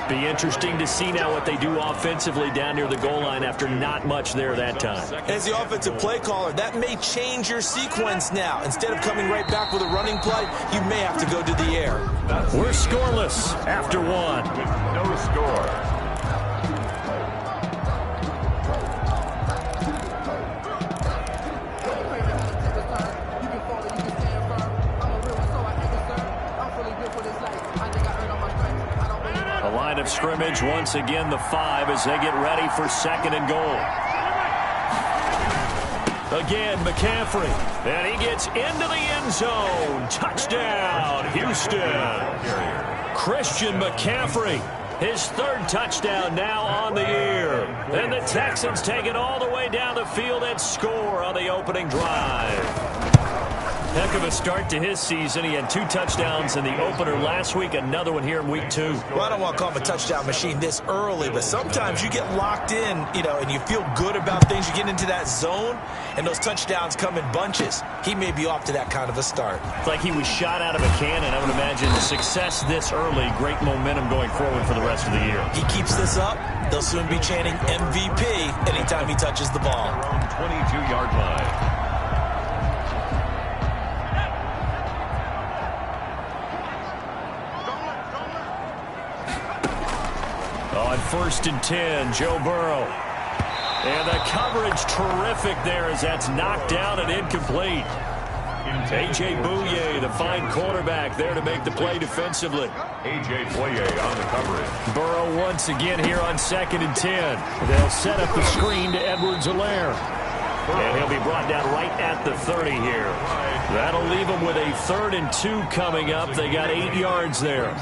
Be interesting to see now what they do offensively down near the goal line after not much there that time.
As the offensive play caller, that may change your sequence now. Instead of coming right back with a running play, you may have to go to the air.
We're scoreless after 1.
With no score.
Of scrimmage once again the 5 as they get ready for 2nd and goal. Again McCaffrey, and he gets into the end zone. Touchdown Houston. Christian McCaffrey, his 3rd touchdown now on the year. And the Texans take it all the way down the field and score on the opening drive. Heck of a start to his season. He had 2 touchdowns in the opener last week, another one here in week 2.
Well, I don't want to call him a touchdown machine this early, but sometimes you get locked in, you know, and you feel good about things. You get into that zone, and those touchdowns come in bunches. He may be off to that kind of a start.
It's like he was shot out of a cannon. I would imagine success this early, great momentum going forward for the rest of the year.
He keeps this up, they'll soon be chanting MVP anytime he touches the ball.
22-yard line.
On 1st and 10, Joe Burrow. And the coverage terrific there as that's knocked down and incomplete. A.J. Bouye, the fine quarterback, there to make the play defensively.
A.J. Bouye on the coverage.
Burrow once again here on 2nd and 10. They'll set up the screen to Edwards-Helaire. And he'll be brought down right at the 30 here. That'll leave them with a 3rd and 2 coming up. They got 8 yards there.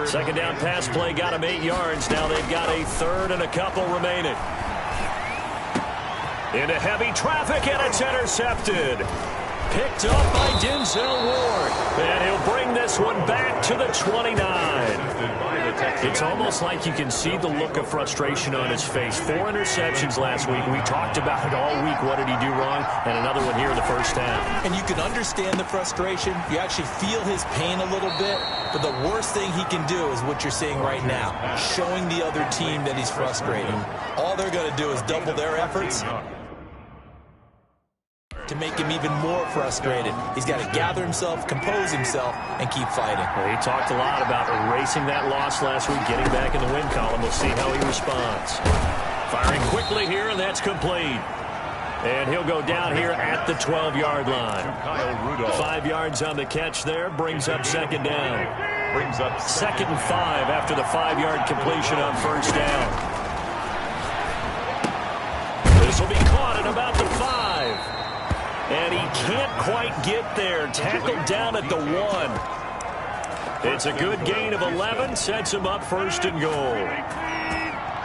2nd down pass play got them 8 yards. Now they've got a 3rd and a couple remaining. Into heavy traffic, and it's intercepted. Picked up by Denzel Ward. And he'll bring this one back to the 29. It's almost like you can see the look of frustration on his face. 4 interceptions last week. We talked about it all week. What did he do wrong? And another one here in the first half.
And you can understand the frustration. You actually feel his pain a little bit. But the worst thing he can do is what you're seeing right now, showing the other team that he's frustrated. All they're going to do is double their efforts to make him even more frustrated. He's got to gather himself, compose himself, and keep fighting.
Well, he talked a lot about erasing that loss last week, getting back in the win column. We'll see how he responds. Firing quickly here, and that's complete. And he'll go down here at the 12-yard line. 5 yards on the catch there, brings up second down. Second and 5 after the 5-yard completion on first down. This will be caught at about the 5. And he can't quite get there. Tackled down at the 1. It's a good gain of 11. Sets him up first and goal.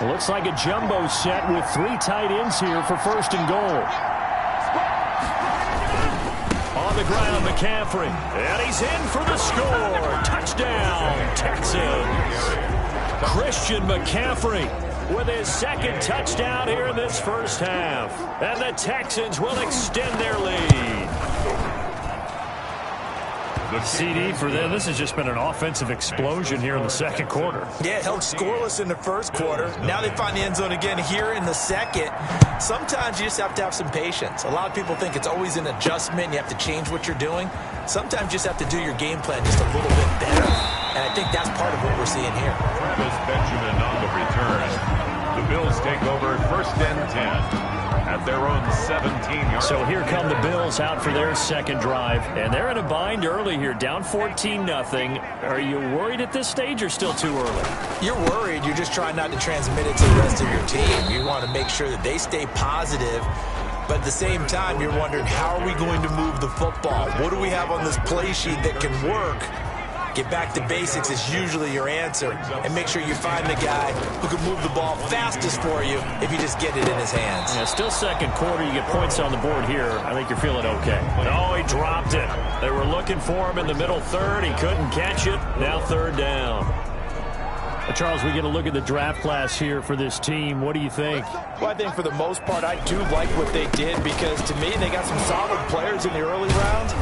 It looks like a jumbo set with 3 tight ends here for first and goal. On the ground, McCaffrey. And he's in for the score. Touchdown, Texans. Christian McCaffrey with his second touchdown here in this first half. And the Texans will extend their lead. The CD for them. This has just been an offensive explosion here in the second quarter.
Yeah, held scoreless in the first quarter. Now they find the end zone again here in the second. Sometimes you just have to have some patience. A lot of people think it's always an adjustment. You have to change what you're doing. Sometimes you just have to do your game plan just a little bit better. And I think that's part of what we're seeing here.
Travis Benjamin on the return. The Bills take over first and 10 at their own 17-yard.
So here come the Bills out for their second drive. And they're in a bind early here, down 14-0. Are you worried at this stage or still too early?
You're worried. You're just trying not to transmit it to the rest of your team. You want to make sure that they stay positive. But at the same time, you're wondering, how are we going to move the football? What do we have on this play sheet that can work? Get back to basics is usually your answer. And make sure you find the guy who can move the ball fastest for you if you just get it in his hands.
Yeah, still second quarter. You get points on the board here. I think you're feeling okay. Oh, he dropped it. They were looking for him in the middle third. He couldn't catch it. Now third down. Charles, we get a look at the draft class here for this team. What do you think?
Well, I think for the most part, I do like what they did because, to me, they got some solid players in the early rounds.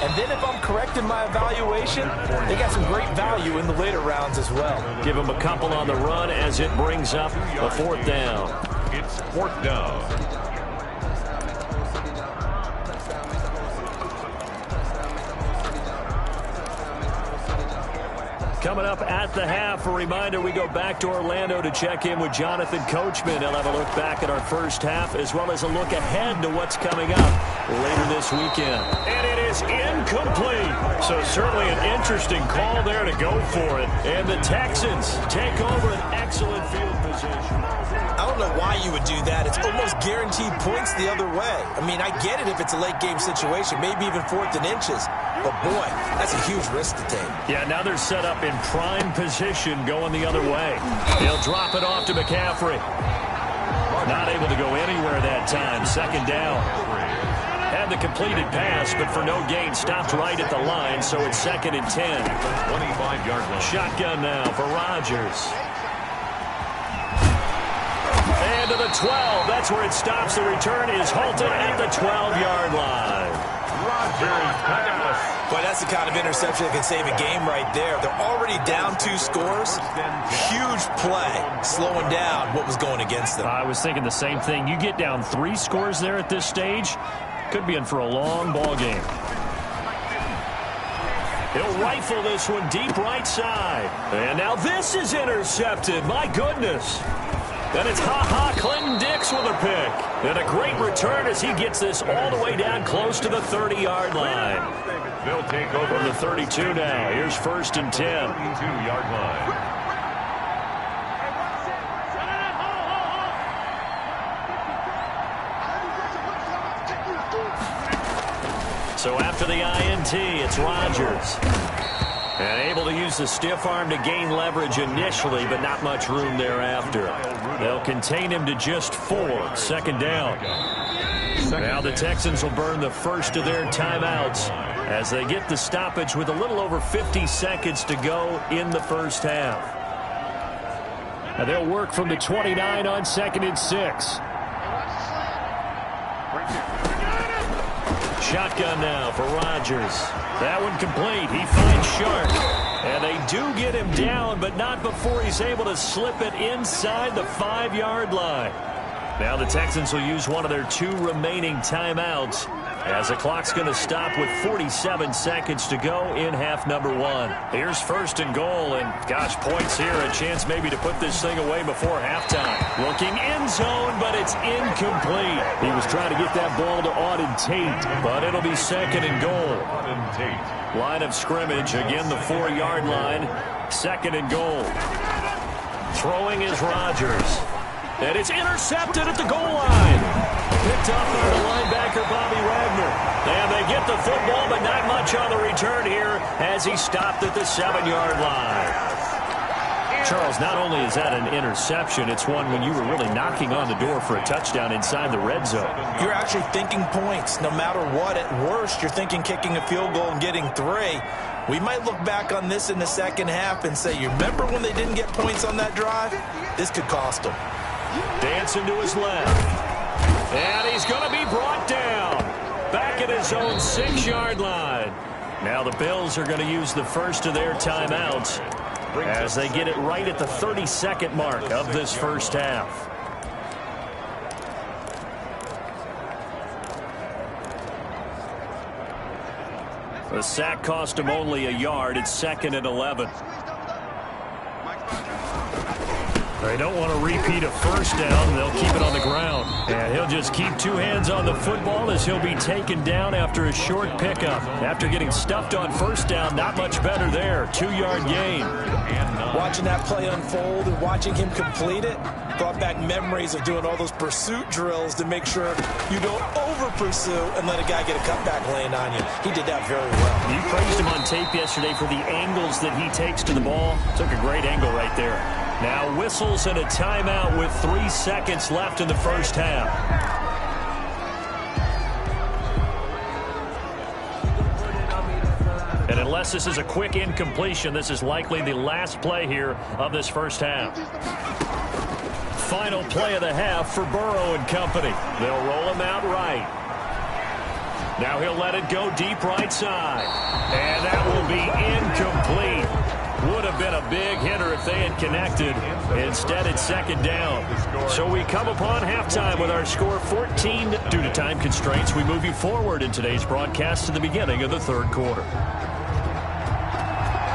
And then if I'm correct in my evaluation, they got some great value in the later rounds as well.
Give them a couple on the run as it brings up a fourth down.
It's fourth down.
Coming up at the half, a reminder, we go back to Orlando to check in with Jonathan Coachman. He'll have a look back at our first half as well as a look ahead to what's coming up later this weekend. And it is incomplete. So certainly an interesting call there to go for it. And the Texans take over an excellent field position.
I don't know why you would do that. It's almost guaranteed points the other way. I mean, I get it if it's a late game situation, maybe even 4th and inches. But, boy, that's a huge risk to take.
Yeah, now they're set up in prime position going the other way. He'll drop it off to McCaffrey. Not able to go anywhere that time. Second down. Had the completed pass, but for no gain, stopped right at the line, so it's second and 10.
25-yard line.
Shotgun now for Rodgers. And to the 12. That's where it stops. The return is halted at the 12-yard line.
Rodgers pass.
Boy, that's the kind of interception that can save a game right there. They're already down 2 scores. Huge play, slowing down what was going against them.
I was thinking the same thing. You get down 3 scores there at this stage, could be in for a long ball game. He'll rifle this one deep right side. And now this is intercepted. My goodness. And it's Clinton Dix with a pick. And a great return as he gets this all the way down close to the 30-yard line.
They'll take over
from the 32 now. Here's first and 10.
32-yard line.
So after the INT, it's Rodgers. And able to use the stiff arm to gain leverage initially, but not much room thereafter. They'll contain him to just 4. Second down. Now the Texans will burn the first of their timeouts as they get the stoppage with a little over 50 seconds to go in the first half. And they'll work from the 29 on 2nd and 6. Shotgun now for Rodgers. That one complete. He finds Sharp. And they do get him down, but not before he's able to slip it inside the 5-yard line. Now the Texans will use one of their 2 remaining timeouts, as the clock's going to stop with 47 seconds to go in half number 1. Here's 1st and goal, and gosh, points here, a chance maybe to put this thing away before halftime. Looking end zone, but it's incomplete. He was trying to get that ball to Auden Tate, but it'll be 2nd and goal. Line of scrimmage, again the 4-yard line, 2nd and goal. Throwing is Rodgers. And it's intercepted at the goal line. Picked up by the linebacker, Bobby Wagner. And they get the football, but not much on the return here as he stopped at the 7-yard line. Charles, not only is that an interception, it's one when you were really knocking on the door for a touchdown inside the red zone.
You're actually thinking points. No matter what, at worst, you're thinking kicking a field goal and getting 3. We might look back on this in the second half and say, you remember when they didn't get points on that drive? This could cost them.
Dancing to his left. And he's going to be brought down. Back at his own 6-yard line. Now the Bills are going to use the first of their timeouts as they get it right at the 32nd mark of this first half. The sack cost him only a yard. It's 2nd and 11. They don't want to repeat a first down. They'll keep it on the ground. And he'll just keep 2 hands on the football as he'll be taken down after a short pickup. After getting stuffed on first down, not much better there. 2-yard gain.
Watching that play unfold and watching him complete it brought back memories of doing all those pursuit drills to make sure you don't over-pursue and let a guy get a cutback laying on you. He did that very well.
You praised him on tape yesterday for the angles that he takes to the ball. Took a great angle right there. Now whistles and a timeout with 3 seconds left in the first half. And unless this is a quick incompletion, this is likely the last play here of this first half. Final play of the half for Burrow and company. They'll roll him out right. Now he'll let it go deep right side. And that will be incomplete. Would have been a big hitter if they had connected. Instead, it's 2nd down. So we come upon halftime with our score 14. Due to time constraints, we move you forward in today's broadcast to the beginning of the 3rd quarter.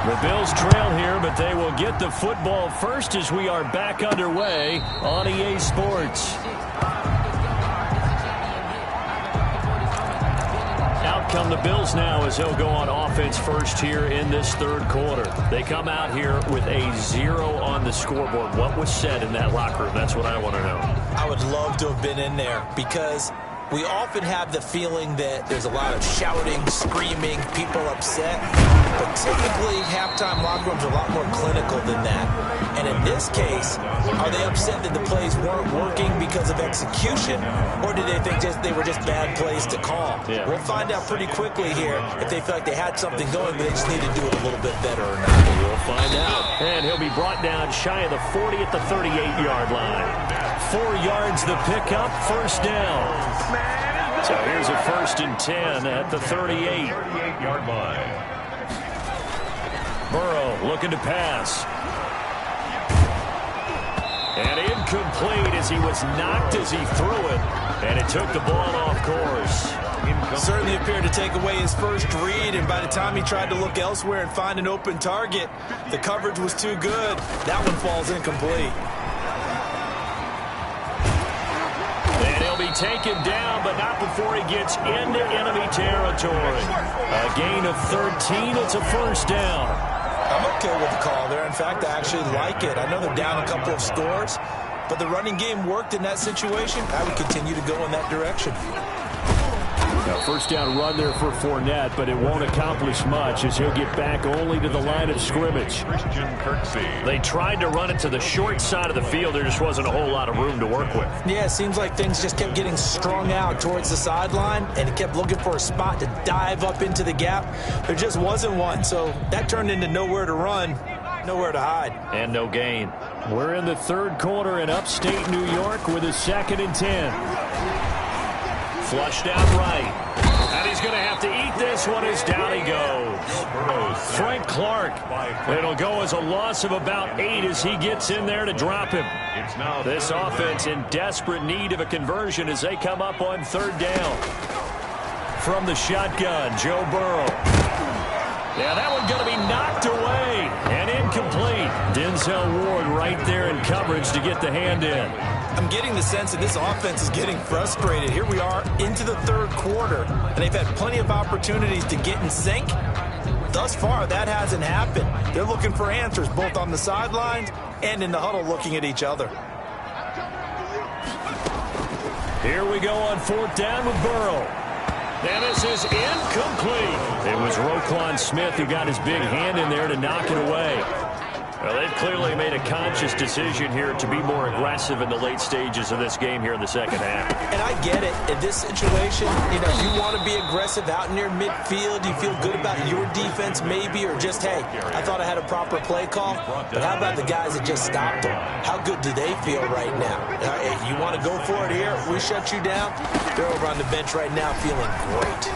The Bills trail here, but they will get the football first as we are back underway on EA Sports. Out come the Bills now as they'll go on offense first here in this 3rd quarter. They come out here with a 0 on the scoreboard. What was said in that locker room? That's what I want to know.
I would love to have been in there because we often have the feeling that there's a lot of shouting, screaming, people upset. But typically, halftime locker rooms are a lot more clinical than that. And in this case, are they upset that the plays weren't working because of execution? Or did they think they were just bad plays to call? Yeah. We'll find out pretty quickly here if they feel like they had something going, but they just need to do it a little bit better or not.
We'll find out. And he'll be brought down shy of the 40 at the 38-yard line. 4 yards the pickup, first down. So here's a 1st and 10 at the 38-yard line. Burrow looking to pass. And incomplete as he was knocked as he threw it. And it took the ball off course.
Certainly appeared to take away his first read, and by the time he tried to look elsewhere and find an open target, the coverage was too good. That one falls incomplete.
And he'll be taken down, but not before he gets into enemy territory. A gain of 13. It's a first down.
I'm okay with the call there. In fact, I actually like it. I know they're down a couple of scores, but the running game worked in that situation. I would continue to go in that direction.
Now, first down run there for Fournette, but it won't accomplish much as he'll get back only to the line of scrimmage. They tried to run it to the short side of the field. There just wasn't a whole lot of room to work with.
Yeah, it seems like things just kept getting strung out towards the sideline, and he kept looking for a spot to dive up into the gap. There just wasn't one, so that turned into nowhere to run, nowhere to hide.
And no gain. We're in the third quarter in upstate New York with a 2nd and 10. Flushed out right. And he's going to have to eat this one as down he goes. Frank Clark. It'll go as a loss of about 8 as he gets in there to drop him. This offense in desperate need of a conversion as they come up on 3rd down. From the shotgun, Joe Burrow. Yeah, that one's going to be knocked away and incomplete. Denzel Ward right there in coverage to get the hand in.
I'm getting the sense that this offense is getting frustrated. Here we are into the 3rd quarter, and they've had plenty of opportunities to get in sync. Thus far, that hasn't happened. They're looking for answers both on the sidelines and in the huddle looking at each other.
Here we go on 4th down with Burrow. And this is incomplete. It was Roquan Smith who got his big hand in there to knock it away. Well, they've clearly made a conscious decision here to be more aggressive in the late stages of this game here in the 2nd half.
And I get it. In this situation, you want to be aggressive out near midfield. You feel good about your defense maybe, or just, hey, I thought I had a proper play call. But how about the guys that just stopped them? How good do they feel right now? If you want to go for it here, we shut you down. They're over on the bench right now feeling great.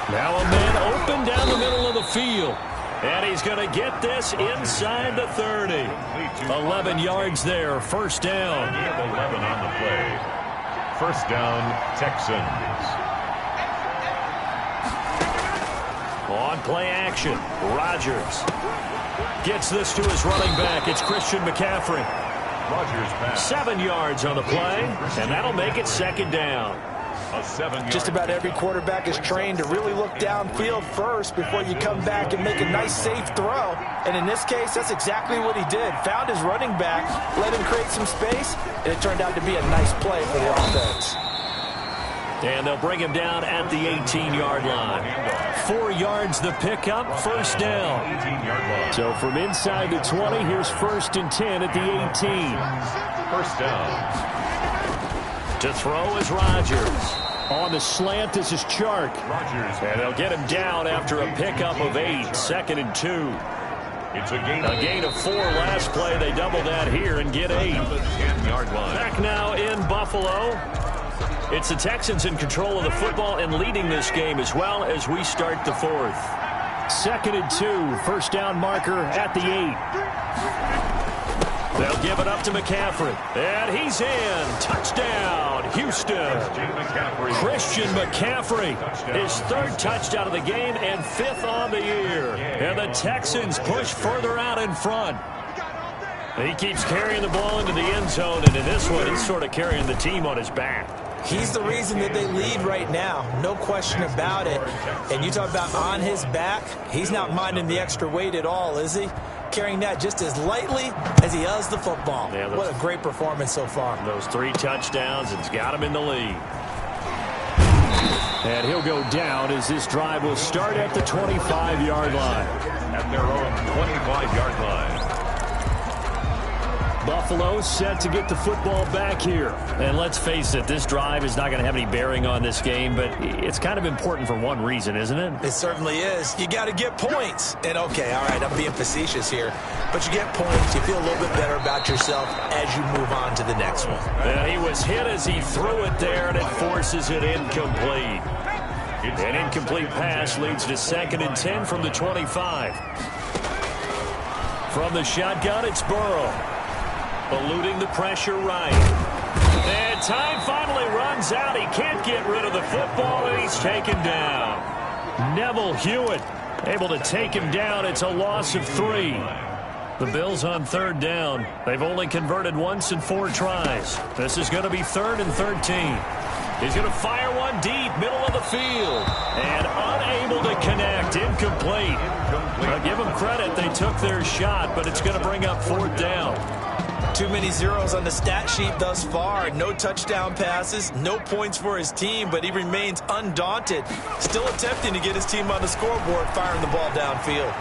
Now a man open down the middle of the field. And he's going to get this inside the 30. 11 yards there, 1st down.
11 on the play. 1st down, Texans.
On play action, Rodgers gets this to his running back. It's Christian McCaffrey.
Rodgers pass.
7 yards on the play, and that'll make it 2nd down.
Just about every quarterback is trained to really look downfield first before you come back and make a nice, safe throw. And in this case, that's exactly what he did. Found his running back, let him create some space, and it turned out to be a nice play for the offense.
And they'll bring him down at the 18-yard line. 4 yards the pickup, 1st down. So from inside the 20, here's 1st and 10 at the 18.
1st down.
To throw is Rodgers. On the slant, this is Chark. And they'll get him down after a pickup of 8. 2nd and 2.
It's a
gain of 4 last play. They double that here and get 8.
10-yard line.
Back now in Buffalo. It's the Texans in control of the football and leading this game as well as we start the 4th. 2nd and 2. 1st down marker at the 8. They'll give it up to McCaffrey. And he's in. Touchdown, Houston. Christian McCaffrey. His 3rd touchdown of the game and 5th on the year. And the Texans push further out in front. He keeps carrying the ball into the end zone, and in this one, he's sort of carrying the team on his back.
He's the reason that they lead right now. No question about it. And you talk about on his back, he's not minding the extra weight at all, is he? Carrying that just as lightly as he does the football. Yeah, what a great performance so far.
Those 3 touchdowns, it's got him in the lead. And he'll go down as this drive will start at the 25-yard line.
At their own 25-yard line.
Buffalo set to get the football back here. And let's face it, this drive is not going to have any bearing on this game, but it's kind of important for one reason, isn't it?
It certainly is. You got to get points. And okay, all right, I'm being facetious here, but you get points, you feel a little bit better about yourself as you move on to the next one.
And he was hit as he threw it there, and it forces it incomplete. An incomplete pass leads to 2nd and 10 from the 25. From the shotgun, it's Burrow. Eluding the pressure right. And time finally runs out. He can't get rid of the football, and he's taken down. Neville Hewitt able to take him down. It's a loss of 3. The Bills on 3rd down. They've only converted once in 4 tries. This is going to be 3rd and 13. He's going to fire one deep, middle of the field. And unable to connect. Incomplete. I'll give them credit. They took their shot, but it's going to bring up 4th down.
Too many zeros on the stat sheet thus far. No touchdown passes, no points for his team, but he remains undaunted. Still attempting to get his team on the scoreboard, firing the ball downfield.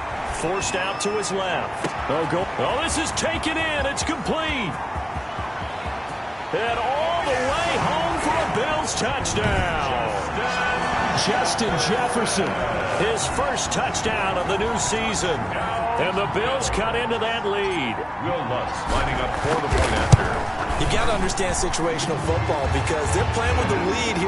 Forced out to his left. Oh, this is taken in. It's complete. And all the way home for a Bills touchdown. Justin Jefferson, his first touchdown of the new season. And the Bills cut into that lead.
Will Lutz lining up for the point after.
You got to understand situational football because they're playing with the lead here.